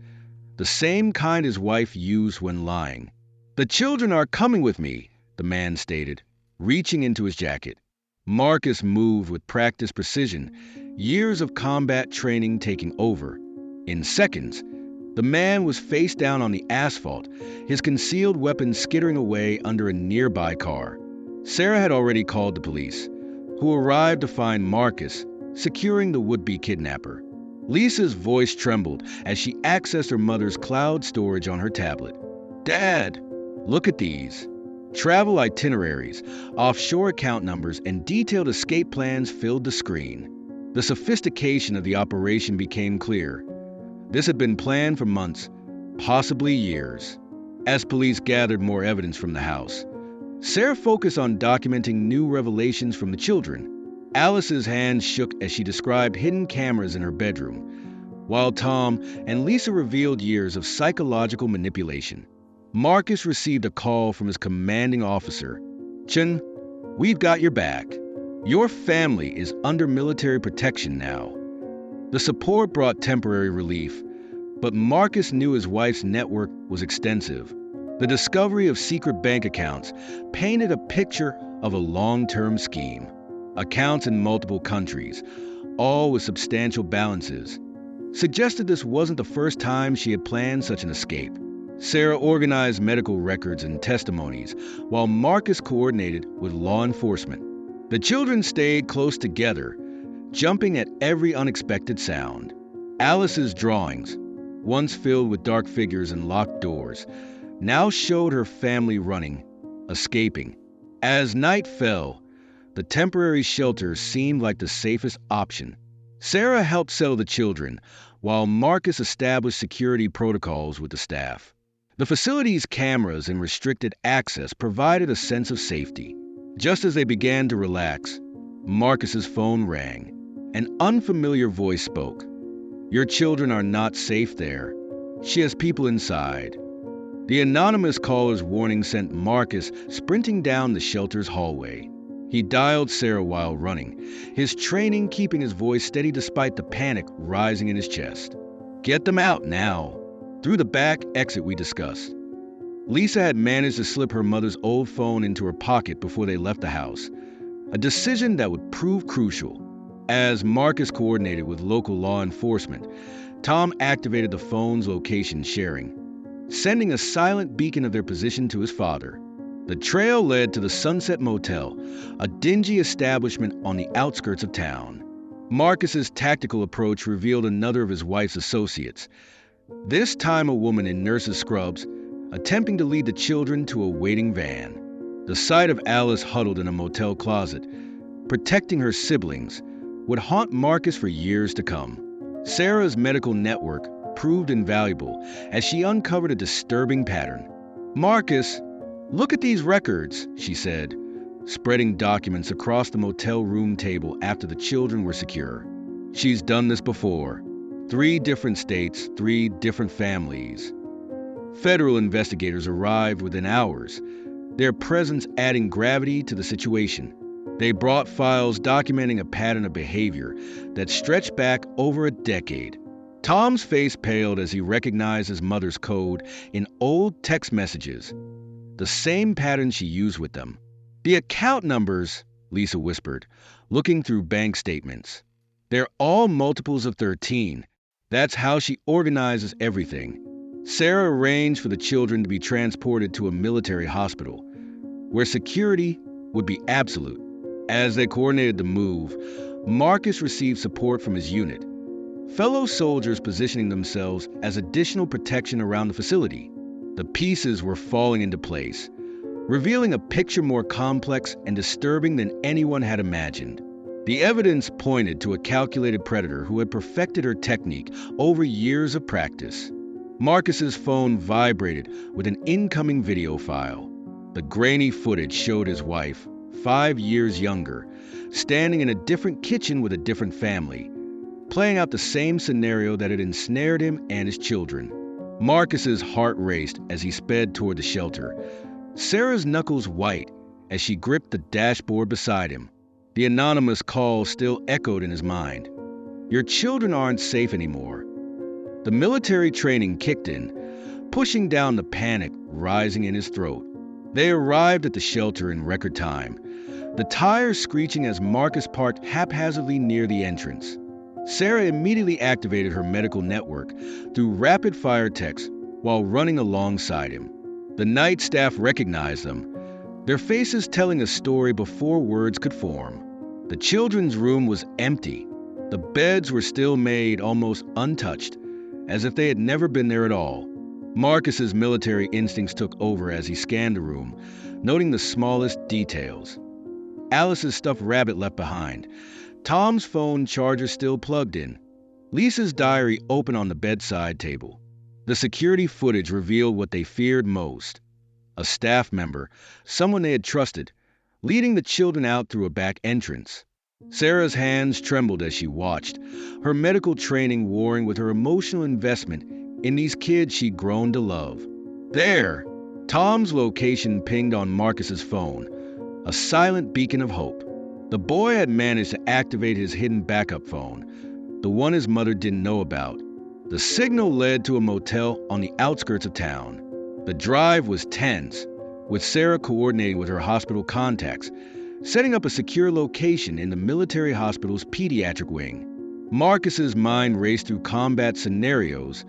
the same kind his wife used when lying. "The children are coming with me," the man stated, reaching into his jacket. Marcus moved with practiced precision, years of combat training taking over. In seconds, the man was face down on the asphalt, his concealed weapon skittering away under a nearby car. Sarah had already called the police, who arrived to find Marcus securing the would-be kidnapper. Lisa's voice trembled as she accessed her mother's cloud storage on her tablet. "Dad, look at these." Travel itineraries, offshore account numbers, and detailed escape plans filled the screen. The sophistication of the operation became clear. This had been planned for months, possibly years. As police gathered more evidence from the house, Sarah focused on documenting new revelations from the children. Alice's hands shook as she described hidden cameras in her bedroom, while Tom and Lisa revealed years of psychological manipulation. Marcus received a call from his commanding officer. "Chen, we've got your back. Your family is under military protection now." The support brought temporary relief, but Marcus knew his wife's network was extensive. The discovery of secret bank accounts painted a picture of a long-term scheme. Accounts in multiple countries, all with substantial balances, suggested this wasn't the first time she had planned such an escape. Sarah organized medical records and testimonies, while Marcus coordinated with law enforcement. The children stayed close together, jumping at every unexpected sound. Alice's drawings, once filled with dark figures and locked doors, now showed her family running, escaping. As night fell, the temporary shelter seemed like the safest option. Sarah helped settle the children, while Marcus established security protocols with the staff. The facility's cameras and restricted access provided a sense of safety. Just as they began to relax, Marcus's phone rang. An unfamiliar voice spoke. "Your children are not safe there. She has people inside." The anonymous caller's warning sent Marcus sprinting down the shelter's hallway. He dialed Sarah while running, his training keeping his voice steady despite the panic rising in his chest. "Get them out now, through the back exit we discussed." Lisa had managed to slip her mother's old phone into her pocket before they left the house, a decision that would prove crucial. As Marcus coordinated with local law enforcement, Tom activated the phone's location sharing, sending a silent beacon of their position to his father. The trail led to the Sunset Motel, a dingy establishment on the outskirts of town. Marcus's tactical approach revealed another of his wife's associates, this time a woman in nurse's scrubs, attempting to lead the children to a waiting van. The sight of Alice huddled in a motel closet, protecting her siblings, would haunt Marcus for years to come. Sarah's medical network proved invaluable as she uncovered a disturbing pattern. "Marcus, look at these records," she said, spreading documents across the motel room table after the children were secure. "She's done this before. 3 different states, 3 different families." Federal investigators arrived within hours, their presence adding gravity to the situation. They brought files documenting a pattern of behavior that stretched back over a decade. Tom's face paled as he recognized his mother's code in old text messages, the same pattern she used with them. "The account numbers," Lisa whispered, looking through bank statements. "They're all multiples of 13. That's how she organizes everything." Sarah arranged for the children to be transported to a military hospital, where security would be absolute. As they coordinated the move, Marcus received support from his unit, fellow soldiers positioning themselves as additional protection around the facility. The pieces were falling into place, revealing a picture more complex and disturbing than anyone had imagined. The evidence pointed to a calculated predator who had perfected her technique over years of practice. Marcus's phone vibrated with an incoming video file. The grainy footage showed his wife, 5 years younger, standing in a different kitchen with a different family, playing out the same scenario that had ensnared him and his children. Marcus's heart raced as he sped toward the shelter, Sarah's knuckles white as she gripped the dashboard beside him. The anonymous call still echoed in his mind. "Your children aren't safe anymore. The military training kicked in, pushing down the panic rising in his throat. They arrived at the shelter in record time, the tires screeching as Marcus parked haphazardly near the entrance. Sarah immediately activated her medical network through rapid-fire texts while running alongside him. The night staff recognized them, their faces telling a story before words could form. The children's room was empty. The beds were still made almost untouched, as if they had never been there at all. Marcus's military instincts took over as he scanned the room, noting the smallest details. Alice's stuffed rabbit left behind, Tom's phone charger still plugged in, Lisa's diary open on the bedside table. The security footage revealed what they feared most. A staff member, someone they had trusted, leading the children out through a back entrance. Sarah's hands trembled as she watched, her medical training warring with her emotional investment in these kids she'd grown to love. There! Tom's location pinged on Marcus's phone, a silent beacon of hope. The boy had managed to activate his hidden backup phone, the one his mother didn't know about. The signal led to a motel on the outskirts of town. The drive was tense, with Sarah coordinating with her hospital contacts, setting up a secure location in the military hospital's pediatric wing. Marcus's mind raced through combat scenarios,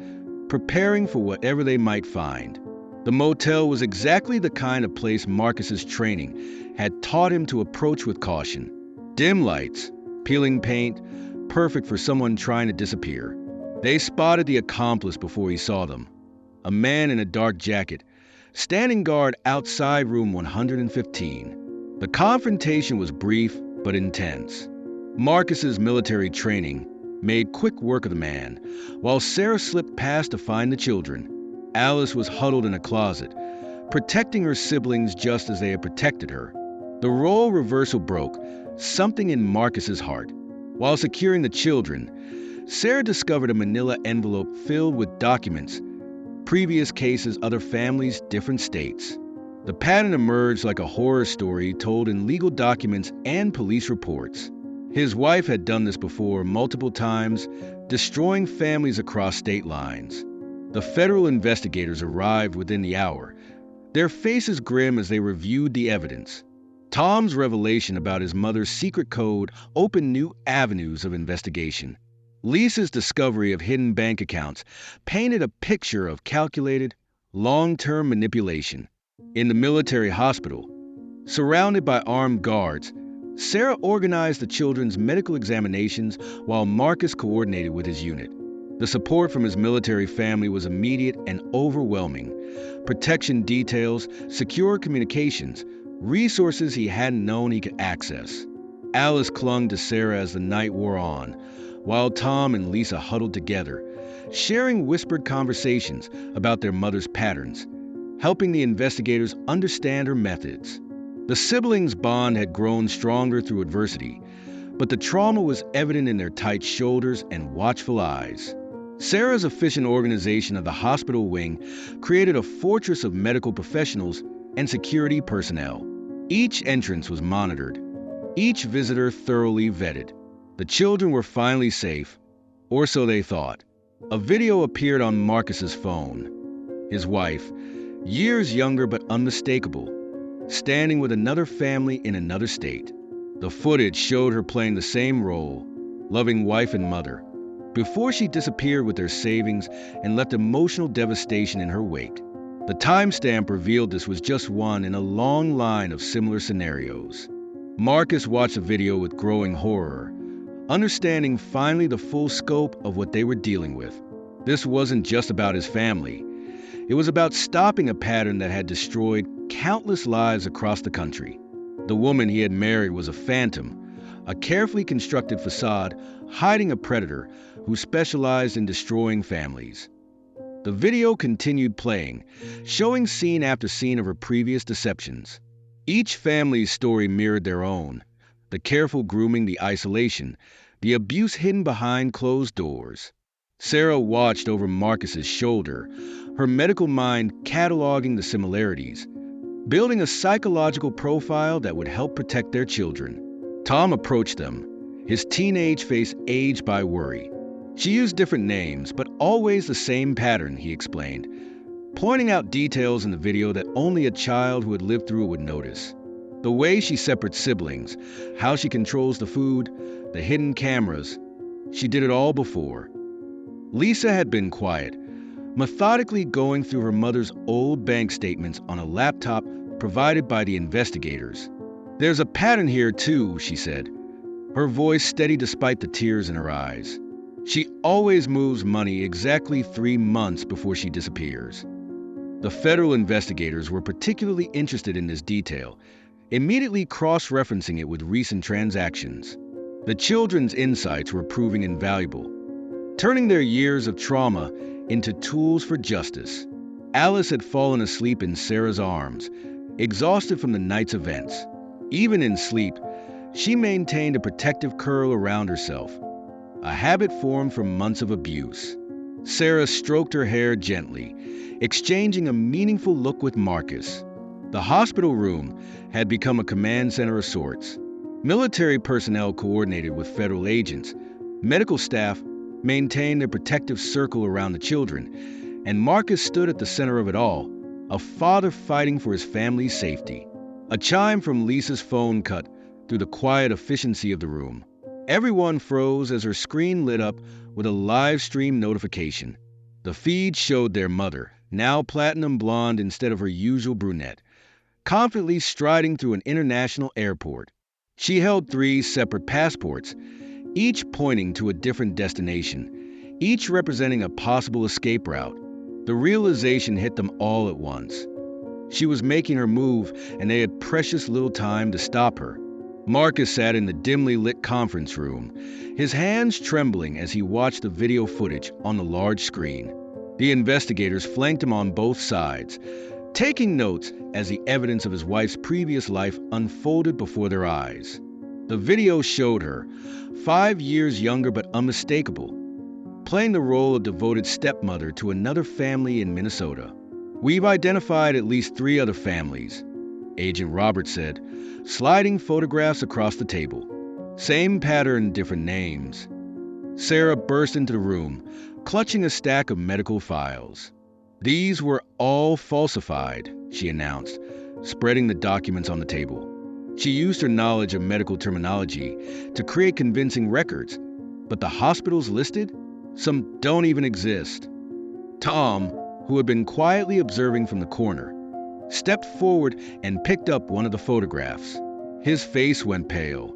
preparing for whatever they might find. The motel was exactly the kind of place Marcus's training had taught him to approach with caution. Dim lights, peeling paint, perfect for someone trying to disappear. They spotted the accomplice before he saw them. A man in a dark jacket, standing guard outside room 115. The confrontation was brief but intense. Marcus's military training made quick work of the man, while Sarah slipped past to find the children. Alice was huddled in a closet, protecting her siblings just as they had protected her. The role reversal broke, something in Marcus's heart. While securing the children, Sarah discovered a manila envelope filled with documents, previous cases, other families, different states. The pattern emerged like a horror story told in legal documents and police reports. His wife had done this before multiple times, destroying families across state lines. The federal investigators arrived within the hour, their faces grim as they reviewed the evidence. Tom's revelation about his mother's secret code opened new avenues of investigation. Lisa's discovery of hidden bank accounts painted a picture of calculated, long-term manipulation. In the military hospital, surrounded by armed guards, Sarah organized the children's medical examinations while Marcus coordinated with his unit. The support from his military family was immediate and overwhelming. Protection details, secure communications, resources he hadn't known he could access. Alice clung to Sarah as the night wore on, while Tom and Lisa huddled together, sharing whispered conversations about their mother's patterns, helping the investigators understand her methods. The siblings' bond had grown stronger through adversity, but the trauma was evident in their tight shoulders and watchful eyes. Sarah's efficient organization of the hospital wing created a fortress of medical professionals and security personnel. Each entrance was monitored, each visitor thoroughly vetted. The children were finally safe, or so they thought. A video appeared on Marcus's phone. His wife, years younger but unmistakable, standing with another family in another state. The footage showed her playing the same role, loving wife and mother, before she disappeared with their savings and left emotional devastation in her wake. The timestamp revealed this was just one in a long line of similar scenarios. Marcus watched the video with growing horror, understanding finally the full scope of what they were dealing with. This wasn't just about his family. It was about stopping a pattern that had destroyed countless lives across the country. The woman he had married was a phantom, a carefully constructed facade hiding a predator who specialized in destroying families. The video continued playing, showing scene after scene of her previous deceptions. Each family's story mirrored their own: the careful grooming, the isolation, the abuse hidden behind closed doors. Sarah watched over Marcus's shoulder, her medical mind cataloging the similarities, building a psychological profile that would help protect their children. Tom approached them, his teenage face aged by worry. She used different names, but always the same pattern, he explained, pointing out details in the video that only a child who had lived through it would notice. The way she separates siblings, how she controls the food, the hidden cameras. She did it all before. Lisa had been quiet, methodically going through her mother's old bank statements on a laptop provided by the investigators. "There's a pattern here too," she said, her voice steady despite the tears in her eyes. "She always moves money exactly 3 months before she disappears." The federal investigators were particularly interested in this detail, immediately cross-referencing it with recent transactions. The children's insights were proving invaluable, turning their years of trauma into tools for justice. Alice had fallen asleep in Sarah's arms, exhausted from the night's events. Even in sleep, she maintained a protective curl around herself, a habit formed from months of abuse. Sarah stroked her hair gently, exchanging a meaningful look with Marcus. The hospital room had become a command center of sorts. Military personnel coordinated with federal agents. Medical staff maintained a protective circle around the children, and Marcus stood at the center of it all, a father fighting for his family's safety. A chime from Lisa's phone cut through the quiet efficiency of the room. Everyone froze as her screen lit up with a live stream notification. The feed showed their mother, now platinum blonde instead of her usual brunette, confidently striding through an international airport. She held 3 separate passports, each pointing to a different destination, each representing a possible escape route. The realization hit them all at once. She was making her move, and they had precious little time to stop her. Marcus sat in the dimly lit conference room, his hands trembling as he watched the video footage on the large screen. The investigators flanked him on both sides, taking notes as the evidence of his wife's previous life unfolded before their eyes. The video showed her, 5 years younger but unmistakable, playing the role of devoted stepmother to another family in Minnesota. "We've identified at least 3 other families," Agent Roberts said, sliding photographs across the table. "Same pattern, different names." Sarah burst into the room, clutching a stack of medical files. "These were all falsified," she announced, spreading the documents on the table. She used her knowledge of medical terminology to create convincing records, but the hospitals listed? Some don't even exist. Tom, who had been quietly observing from the corner, stepped forward and picked up one of the photographs. His face went pale.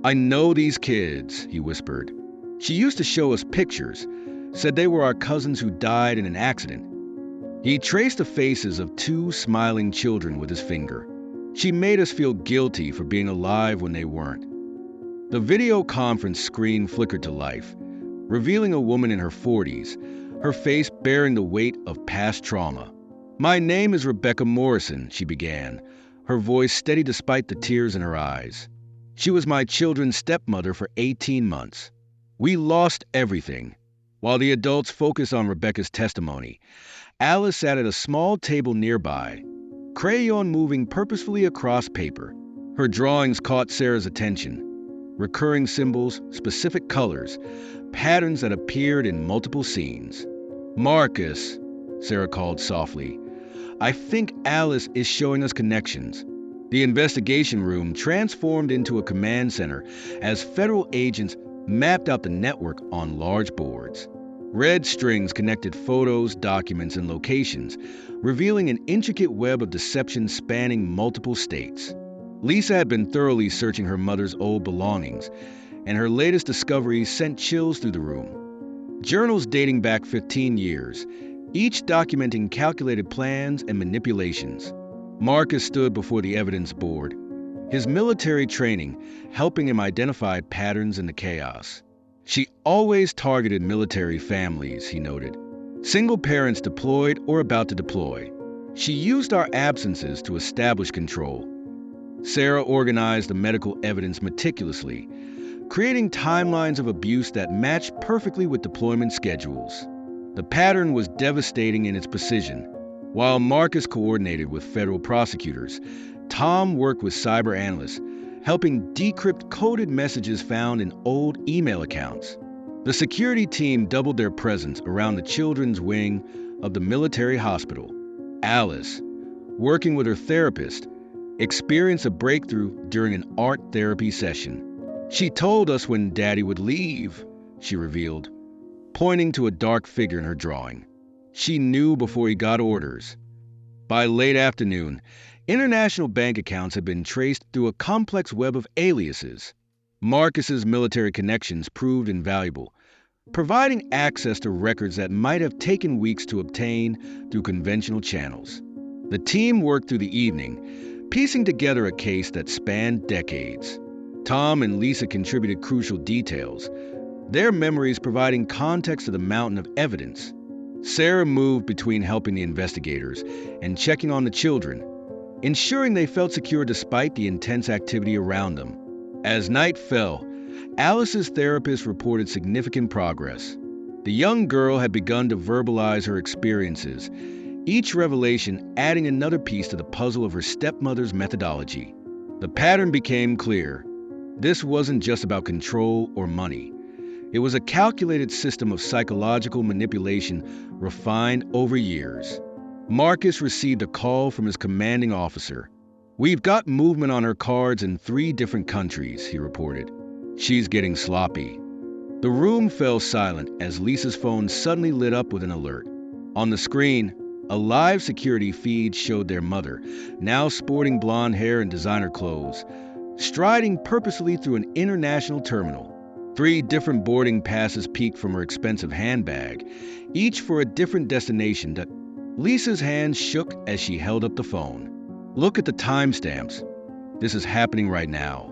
"I know these kids," he whispered. "She used to show us pictures, said they were our cousins who died in an accident." He traced the faces of 2 smiling children with his finger. "She made us feel guilty for being alive when they weren't." The video conference screen flickered to life, revealing a woman in her 40s, her face bearing the weight of past trauma. "My name is Rebecca Morrison," she began, her voice steady despite the tears in her eyes. "She was my children's stepmother for 18 months. We lost everything." While the adults focused on Rebecca's testimony, Alice sat at a small table nearby, crayon moving purposefully across paper. Her drawings caught Sarah's attention. Recurring symbols, specific colors, patterns that appeared in multiple scenes. "Marcus," Sarah called softly, "I think Alice is showing us connections." The investigation room transformed into a command center as federal agents mapped out the network on large boards. Red strings connected photos, documents, and locations, revealing an intricate web of deception spanning multiple states. Lisa had been thoroughly searching her mother's old belongings, and her latest discoveries sent chills through the room. Journals dating back 15 years, each documenting calculated plans and manipulations. Marcus stood before the evidence board, his military training helping him identify patterns in the chaos. "She always targeted military families," he noted. "Single parents deployed or about to deploy. She used our absences to establish control." Sarah organized the medical evidence meticulously, creating timelines of abuse that matched perfectly with deployment schedules. The pattern was devastating in its precision. While Marcus coordinated with federal prosecutors, Tom worked with cyber analysts, helping decrypt coded messages found in old email accounts. The security team doubled their presence around the children's wing of the military hospital. Alice, working with her therapist, experienced a breakthrough during an art therapy session. "She told us when Daddy would leave," she revealed, pointing to a dark figure in her drawing. She knew before he got orders. By late afternoon, international bank accounts had been traced through a complex web of aliases. Marcus's military connections proved invaluable, providing access to records that might have taken weeks to obtain through conventional channels. The team worked through the evening, piecing together a case that spanned decades. Tom and Lisa contributed crucial details, their memories providing context to the mountain of evidence. Sarah moved between helping the investigators and checking on the children, ensuring they felt secure despite the intense activity around them. As night fell, Alice's therapist reported significant progress. The young girl had begun to verbalize her experiences, each revelation adding another piece to the puzzle of her stepmother's methodology. The pattern became clear. This wasn't just about control or money. It was a calculated system of psychological manipulation refined over years. Marcus received a call from his commanding officer. "We've got movement on her cards in 3 different countries," he reported. "She's getting sloppy." The room fell silent as Lisa's phone suddenly lit up with an alert. On the screen, a live security feed showed their mother, now sporting blonde hair and designer clothes, striding purposefully through an international terminal. 3 different boarding passes peeked from her expensive handbag, each for a different destination. Lisa's hands shook as she held up the phone. "Look at the timestamps. This is happening right now."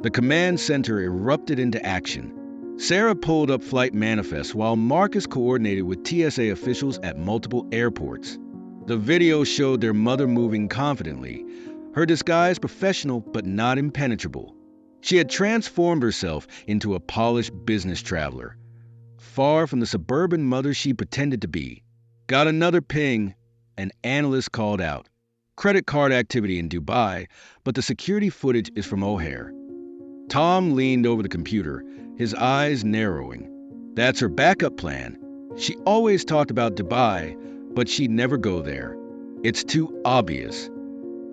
The command center erupted into action. Sarah pulled up flight manifests while Marcus coordinated with TSA officials at multiple airports. The video showed their mother moving confidently, her disguise professional but not impenetrable. She had transformed herself into a polished business traveler, far from the suburban mother she pretended to be. Got another ping. An analyst called out. Credit card activity in Dubai, but the security footage is from O'Hare. Tom leaned over the computer, his eyes narrowing. That's her backup plan. She always talked about Dubai, but she'd never go there. It's too obvious.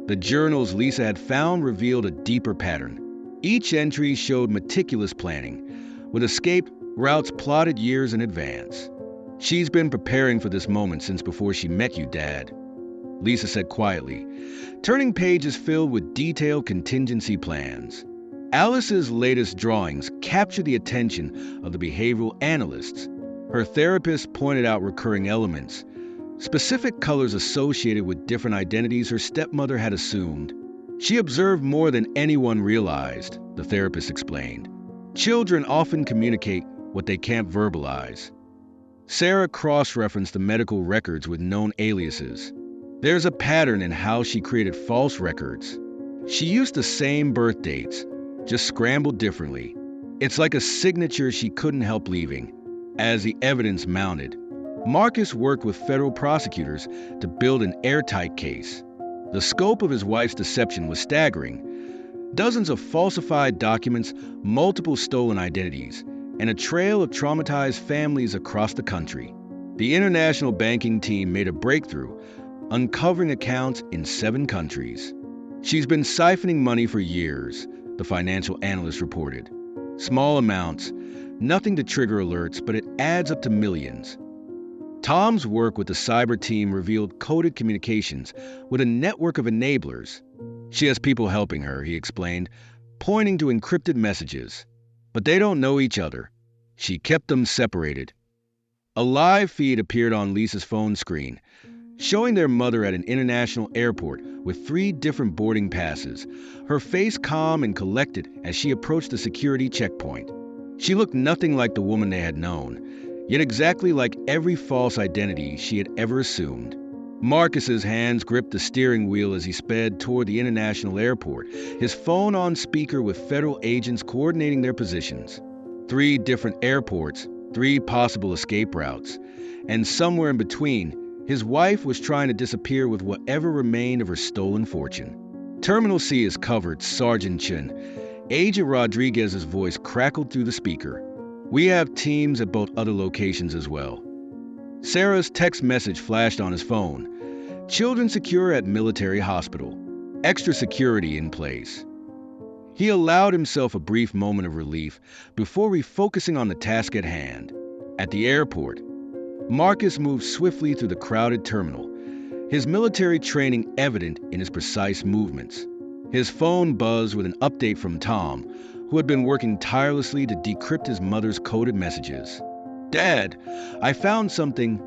The journals Lisa had found revealed a deeper pattern. Each entry showed meticulous planning, with escape routes plotted years in advance. "She's been preparing for this moment since before she met you, Dad," Lisa said quietly, turning pages filled with detailed contingency plans. Alice's latest drawings captured the attention of the behavioral analysts. Her therapist pointed out recurring elements, specific colors associated with different identities her stepmother had assumed. She observed more than anyone realized, the therapist explained. Children often communicate what they can't verbalize. Sarah cross-referenced the medical records with known aliases. There's a pattern in how she created false records. She used the same birth dates, just scrambled differently. It's like a signature she couldn't help leaving. As the evidence mounted, Marcus worked with federal prosecutors to build an airtight case. The scope of his wife's deception was staggering. Dozens of falsified documents, multiple stolen identities, and a trail of traumatized families across the country. The international banking team made a breakthrough, uncovering accounts in 7 countries. "She's been siphoning money for years," the financial analyst reported. "Small amounts, nothing to trigger alerts, but it adds up to millions." Tom's work with the cyber team revealed coded communications with a network of enablers. "She has people helping her," he explained, pointing to encrypted messages. "But they don't know each other. She kept them separated." A live feed appeared on Lisa's phone screen, showing their mother at an international airport with 3 different boarding passes, her face calm and collected as she approached the security checkpoint. She looked nothing like the woman they had known, yet exactly like every false identity she had ever assumed. Marcus's hands gripped the steering wheel as he sped toward the international airport, his phone on speaker with federal agents coordinating their positions. 3 different airports, 3 possible escape routes, and somewhere in between, his wife was trying to disappear with whatever remained of her stolen fortune. "Terminal C is covered, Sergeant Chen." Agent Rodriguez's voice crackled through the speaker. We have teams at both other locations as well. Sarah's text message flashed on his phone. Children secure at military hospital. Extra security in place. He allowed himself a brief moment of relief before refocusing on the task at hand. At the airport, Marcus moved swiftly through the crowded terminal, his military training evident in his precise movements. His phone buzzed with an update from Tom, who had been working tirelessly to decrypt his mother's coded messages. "Dad, I found something."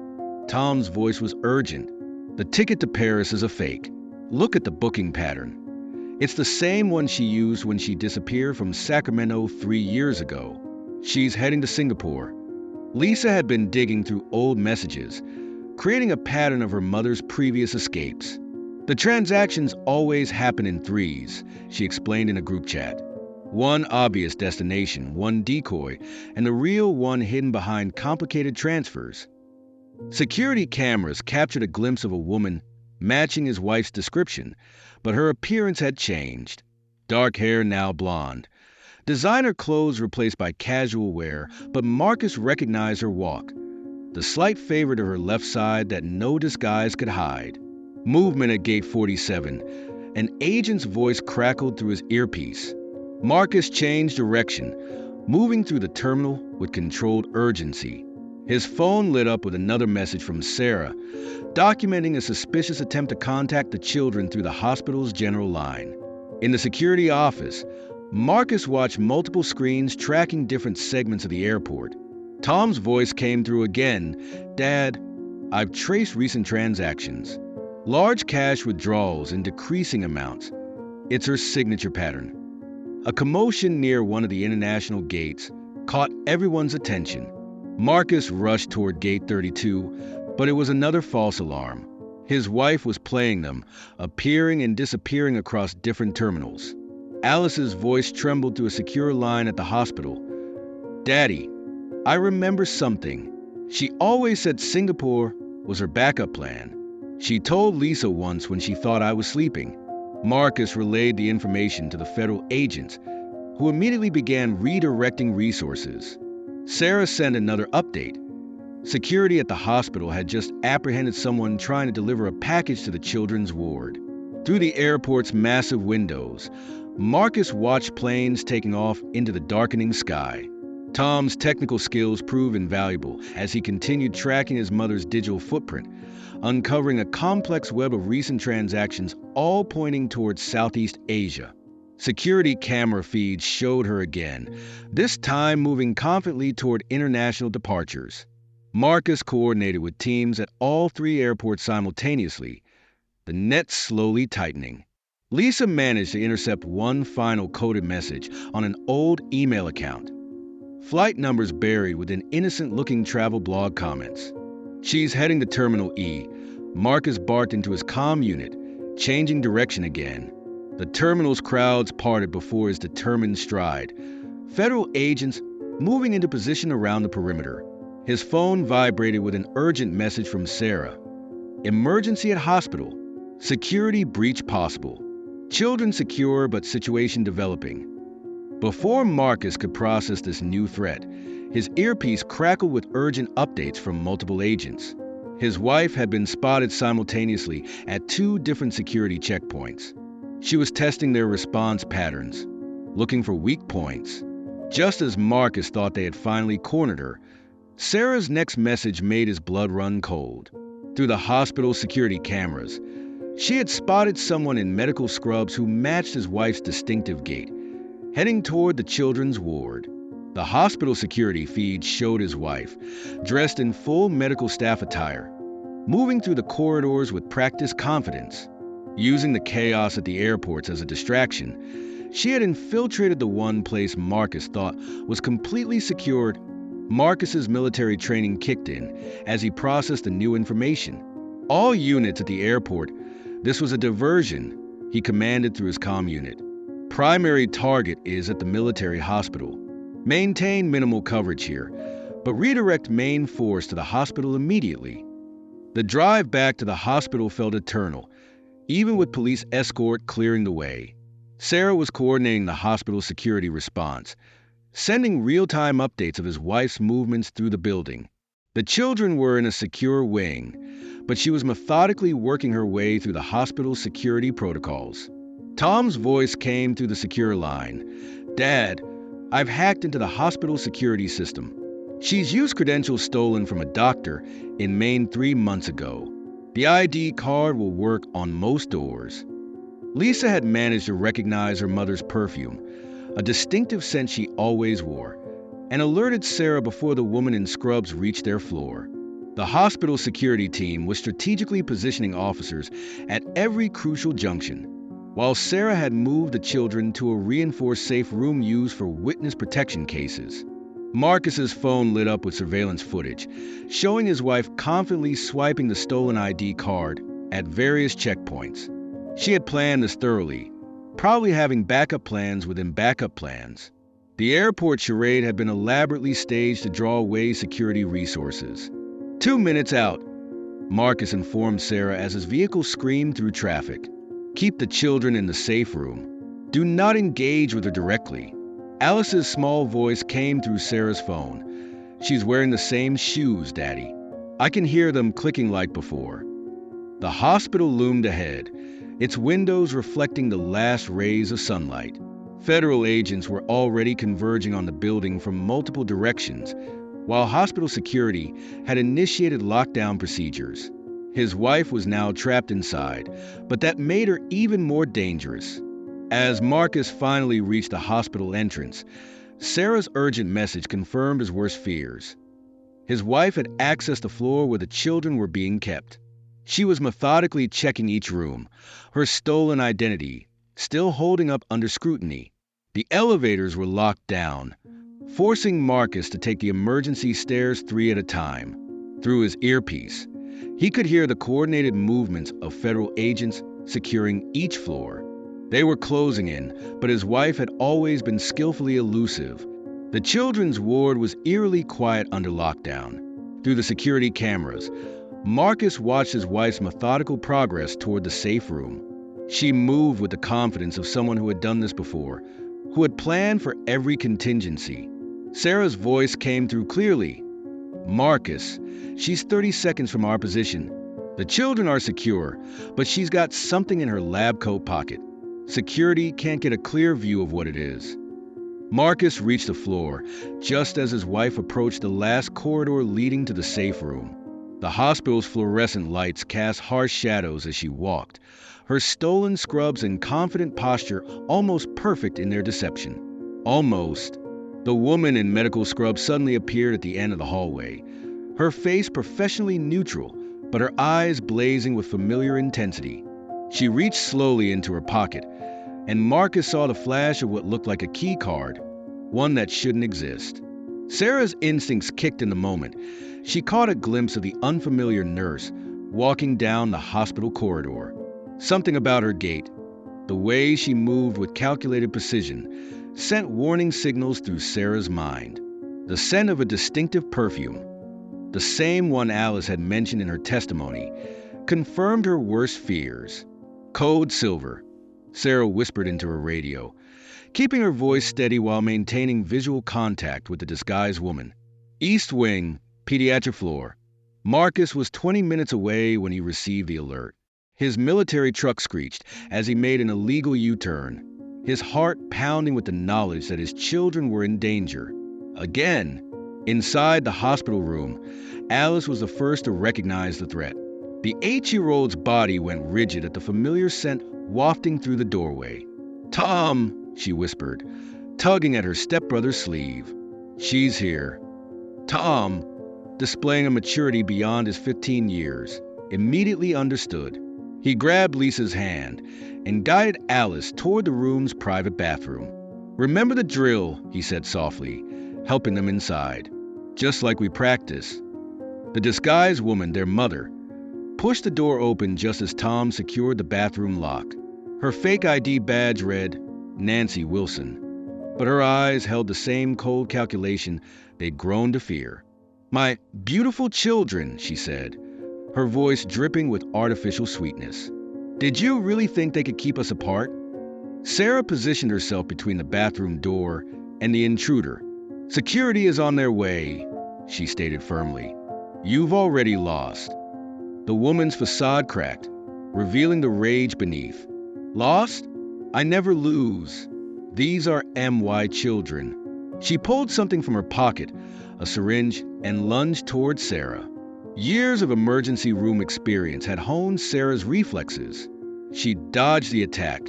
Tom's voice was urgent. "The ticket to Paris is a fake. Look at the booking pattern. It's the same one she used when she disappeared from Sacramento 3 years ago. She's heading to Singapore." Lisa had been digging through old messages, creating a pattern of her mother's previous escapes. "The transactions always happen in threes," she explained in a group chat. One obvious destination, one decoy, and the real one hidden behind complicated transfers. Security cameras captured a glimpse of a woman matching his wife's description, but her appearance had changed. Dark hair now blonde. Designer clothes replaced by casual wear, but Marcus recognized her walk. The slight favor to her left side that no disguise could hide. Movement at gate 47. An agent's voice crackled through his earpiece. Marcus changed direction, moving through the terminal with controlled urgency. His phone lit up with another message from Sarah, documenting a suspicious attempt to contact the children through the hospital's general line. In the security office, Marcus watched multiple screens tracking different segments of the airport. Tom's voice came through again. "Dad, I've traced recent transactions. Large cash withdrawals in decreasing amounts. It's her signature pattern." A commotion near one of the international gates caught everyone's attention. Marcus rushed toward gate 32, but it was another false alarm. His wife was playing them, appearing and disappearing across different terminals. Alice's voice trembled through a secure line at the hospital. "Daddy, I remember something. She always said Singapore was her backup plan. She told Lisa once when she thought I was sleeping." Marcus relayed the information to the federal agents, who immediately began redirecting resources. Sarah sent another update. Security at the hospital had just apprehended someone trying to deliver a package to the children's ward. Through the airport's massive windows, Marcus watched planes taking off into the darkening sky. Tom's technical skills proved invaluable as he continued tracking his mother's digital footprint, uncovering a complex web of recent transactions all pointing towards Southeast Asia. Security camera feeds showed her again, this time moving confidently toward international departures. Marcus coordinated with teams at all 3 airports simultaneously, the net slowly tightening. Lisa managed to intercept one final coded message on an old email account. Flight numbers buried within innocent-looking travel blog comments. "She's heading to Terminal E." Marcus barked into his comm unit, changing direction again. The terminal's crowds parted before his determined stride. Federal agents moving into position around the perimeter. His phone vibrated with an urgent message from Sarah. "Emergency at hospital. Security breach possible. Children secure but situation developing." Before Marcus could process this new threat, his earpiece crackled with urgent updates from multiple agents. His wife had been spotted simultaneously at 2 different security checkpoints. She was testing their response patterns, looking for weak points. Just as Marcus thought they had finally cornered her, Sarah's next message made his blood run cold. Through the hospital security cameras, she had spotted someone in medical scrubs who matched his wife's distinctive gait, heading toward the children's ward. The hospital security feed showed his wife, dressed in full medical staff attire, moving through the corridors with practiced confidence. Using the chaos at the airports as a distraction, she had infiltrated the one place Marcus thought was completely secured. Marcus's military training kicked in as he processed the new information. "All units at the airport, this was a diversion," he commanded through his comm unit. "Primary target is at the military hospital. Maintain minimal coverage here, but redirect main force to the hospital immediately." The drive back to the hospital felt eternal, even with police escort clearing the way. Sarah was coordinating the hospital security response, sending real-time updates of his wife's movements through the building. The children were in a secure wing, but she was methodically working her way through the hospital's security protocols. Tom's voice came through the secure line. "Dad, I've hacked into the hospital security system. She's used credentials stolen from a doctor in Maine 3 months ago. The ID card will work on most doors." Lisa had managed to recognize her mother's perfume, a distinctive scent she always wore, and alerted Sarah before the woman in scrubs reached their floor. The hospital security team was strategically positioning officers at every crucial junction, while Sarah had moved the children to a reinforced safe room used for witness protection cases. Marcus's phone lit up with surveillance footage, showing his wife confidently swiping the stolen ID card at various checkpoints. She had planned this thoroughly, probably having backup plans within backup plans. The airport charade had been elaborately staged to draw away security resources. 2 minutes out, Marcus informed Sarah as his vehicle screamed through traffic. "Keep the children in the safe room. Do not engage with her directly." Alice's small voice came through Sarah's phone. "She's wearing the same shoes, Daddy. I can hear them clicking like before." The hospital loomed ahead, its windows reflecting the last rays of sunlight. Federal agents were already converging on the building from multiple directions, while hospital security had initiated lockdown procedures. His wife was now trapped inside, but that made her even more dangerous. As Marcus finally reached the hospital entrance, Sarah's urgent message confirmed his worst fears. His wife had accessed the floor where the children were being kept. She was methodically checking each room, her stolen identity still holding up under scrutiny. The elevators were locked down, forcing Marcus to take the emergency stairs 3 at a time. Through his earpiece, he could hear the coordinated movements of federal agents securing each floor. They were closing in, but his wife had always been skillfully elusive. The children's ward was eerily quiet under lockdown. Through the security cameras, Marcus watched his wife's methodical progress toward the safe room. She moved with the confidence of someone who had done this before, who had planned for every contingency. Sarah's voice came through clearly. "Marcus, she's 30 seconds from our position. The children are secure, but she's got something in her lab coat pocket. Security can't get a clear view of what it is." Marcus reached the floor just as his wife approached the last corridor leading to the safe room. The hospital's fluorescent lights cast harsh shadows as she walked, her stolen scrubs and confident posture almost perfect in their deception. Almost. The woman in medical scrubs suddenly appeared at the end of the hallway, her face professionally neutral, but her eyes blazing with familiar intensity. She reached slowly into her pocket, and Marcus saw the flash of what looked like a key card, one that shouldn't exist. Sarah's instincts kicked in the moment. She caught a glimpse of the unfamiliar nurse walking down the hospital corridor. Something about her gait, the way she moved with calculated precision, sent warning signals through Sarah's mind. The scent of a distinctive perfume, the same one Alice had mentioned in her testimony, confirmed her worst fears. "Code Silver," Sarah whispered into her radio, keeping her voice steady while maintaining visual contact with the disguised woman. "East Wing, pediatric floor." Marcus was 20 minutes away when he received the alert. His military truck screeched as he made an illegal U-turn, his heart pounding with the knowledge that his children were in danger. Again, inside the hospital room, Alice was the first to recognize the threat. The 8-year-old's body went rigid at the familiar scent wafting through the doorway. "Tom," she whispered, tugging at her stepbrother's sleeve. "She's here." Tom, displaying a maturity beyond his 15 years, immediately understood. He grabbed Lisa's hand and guided Alice toward the room's private bathroom. "Remember the drill," he said softly, helping them inside. "Just like we practiced." The disguised woman, their mother, pushed the door open just as Tom secured the bathroom lock. Her fake ID badge read Nancy Wilson, but her eyes held the same cold calculation they'd grown to fear. "My beautiful children," she said, her voice dripping with artificial sweetness. "Did you really think they could keep us apart?" Sarah positioned herself between the bathroom door and the intruder, Security is on their way, she stated firmly. You've already lost. The woman's facade cracked, revealing the rage beneath. Lost? I never lose. These are MY children. She pulled something from her pocket, a syringe, and lunged toward Sarah. Years of emergency room experience had honed Sarah's reflexes. She dodged the attack,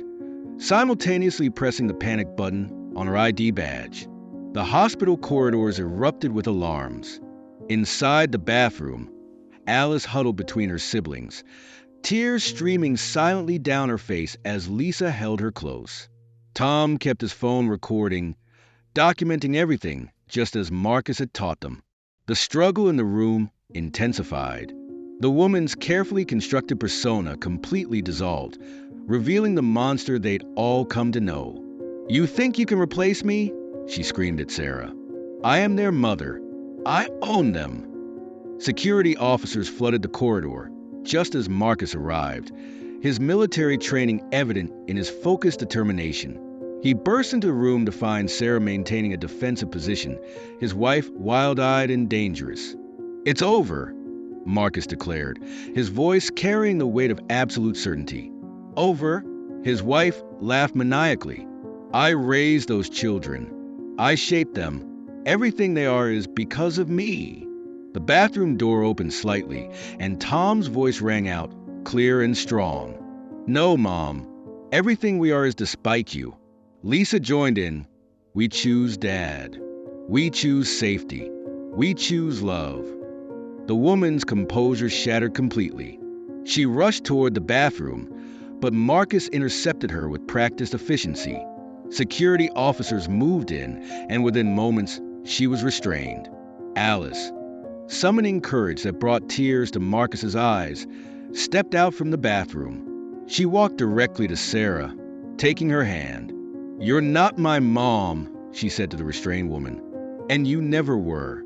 simultaneously pressing the panic button on her ID badge. The hospital corridors erupted with alarms. Inside the bathroom, Alice huddled between her siblings, tears streaming silently down her face as Lisa held her close. Tom kept his phone recording, documenting everything just as Marcus had taught them. The struggle in the room intensified. The woman's carefully constructed persona completely dissolved, revealing the monster they'd all come to know. You think you can replace me? She screamed at Sarah. I am their mother. I own them. Security officers flooded the corridor just as Marcus arrived, his military training evident in his focused determination. He burst into the room to find Sarah maintaining a defensive position, his wife wild-eyed and dangerous. It's over, Marcus declared, his voice carrying the weight of absolute certainty. Over? His wife laughed maniacally. I raised those children. I shaped them. Everything they are is because of me. The bathroom door opened slightly, and Tom's voice rang out, clear and strong. No, Mom. Everything we are is despite you. Lisa joined in. We choose Dad. We choose safety. We choose love. The woman's composure shattered completely. She rushed toward the bathroom, but Marcus intercepted her with practiced efficiency. Security officers moved in, and within moments, she was restrained. Alice, summoning courage that brought tears to Marcus's eyes, stepped out from the bathroom. She walked directly to Sarah, taking her hand. You're not my mom, she said to the restrained woman, and you never were.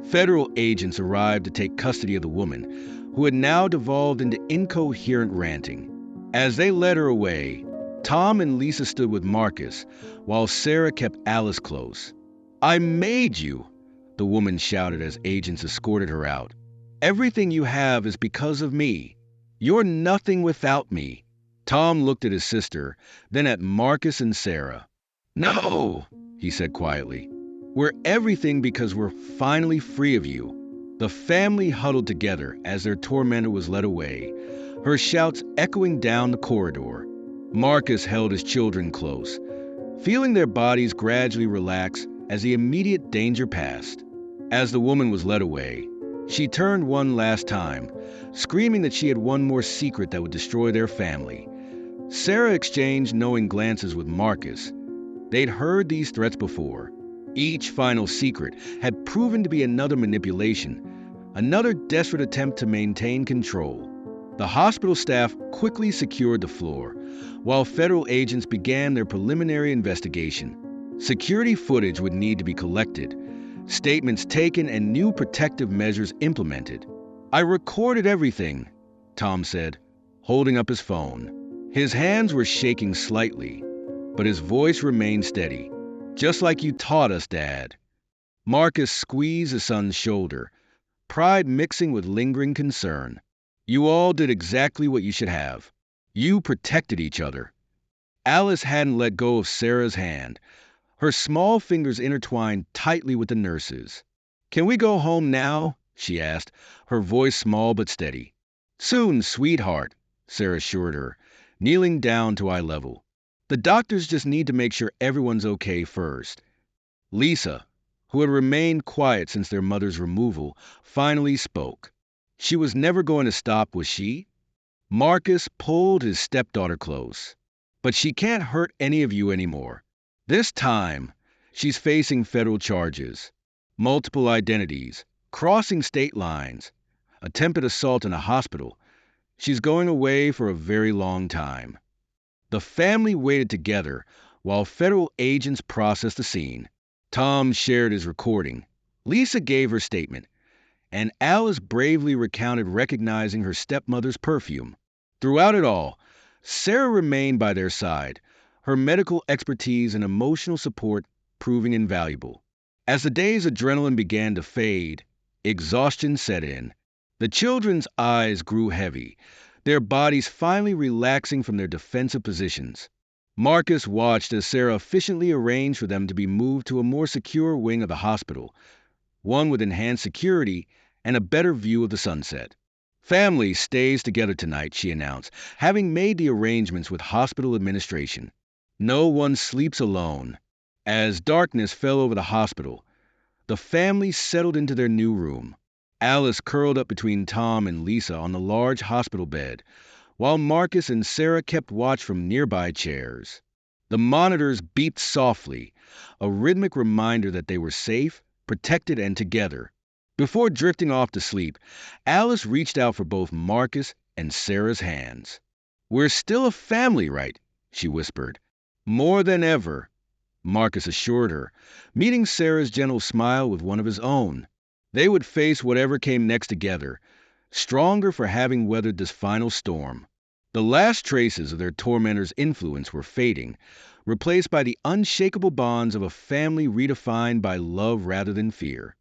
Federal agents arrived to take custody of the woman, who had now devolved into incoherent ranting. As they led her away, Tom and Lisa stood with Marcus, while Sarah kept Alice close. I made you, the woman shouted as agents escorted her out. Everything you have is because of me. You're nothing without me. Tom looked at his sister, then at Marcus and Sarah. No, he said quietly. We're everything because we're finally free of you. The family huddled together as their tormentor was led away, her shouts echoing down the corridor. Marcus held his children close, feeling their bodies gradually relax as the immediate danger passed. As the woman was led away, she turned one last time, screaming that she had one more secret that would destroy their family. Sarah exchanged knowing glances with Marcus. They'd heard these threats before. Each final secret had proven to be another manipulation, another desperate attempt to maintain control. The hospital staff quickly secured the floor, while federal agents began their preliminary investigation. Security footage would need to be collected, statements taken, and new protective measures implemented. I recorded everything, Tom said, holding up his phone. His hands were shaking slightly, but his voice remained steady. Just like you taught us, Dad. Marcus squeezed his son's shoulder, pride mixing with lingering concern. You all did exactly what you should have. You protected each other. Alice hadn't let go of Sarah's hand, her small fingers intertwined tightly with the nurse's. Can we go home now? She asked, her voice small but steady. Soon, sweetheart, Sarah assured her, kneeling down to eye level. The doctors just need to make sure everyone's okay first. Lisa, who had remained quiet since their mother's removal, finally spoke. She was never going to stop, was she? Marcus pulled his stepdaughter close. But she can't hurt any of you anymore. This time, she's facing federal charges, multiple identities, crossing state lines, attempted assault in a hospital. She's going away for a very long time. The family waited together while federal agents processed the scene. Tom shared his recording. Lisa gave her statement, and Alice bravely recounted recognizing her stepmother's perfume. Throughout it all, Sarah remained by their side, her medical expertise and emotional support proving invaluable. As the day's adrenaline began to fade, exhaustion set in. The children's eyes grew heavy, their bodies finally relaxing from their defensive positions. Marcus watched as Sarah efficiently arranged for them to be moved to a more secure wing of the hospital, one with enhanced security and a better view of the sunset. Family stays together tonight, she announced, having made the arrangements with hospital administration. No one sleeps alone. As darkness fell over the hospital, the family settled into their new room. Alice curled up between Tom and Lisa on the large hospital bed, while Marcus and Sarah kept watch from nearby chairs. The monitors beeped softly, a rhythmic reminder that they were safe, protected, and together. Before drifting off to sleep, Alice reached out for both Marcus and Sarah's hands. "We're still a family, right?" she whispered. "More than ever," Marcus assured her, meeting Sarah's gentle smile with one of his own. They would face whatever came next together, stronger for having weathered this final storm. The last traces of their tormentor's influence were fading, replaced by the unshakable bonds of a family redefined by love rather than fear.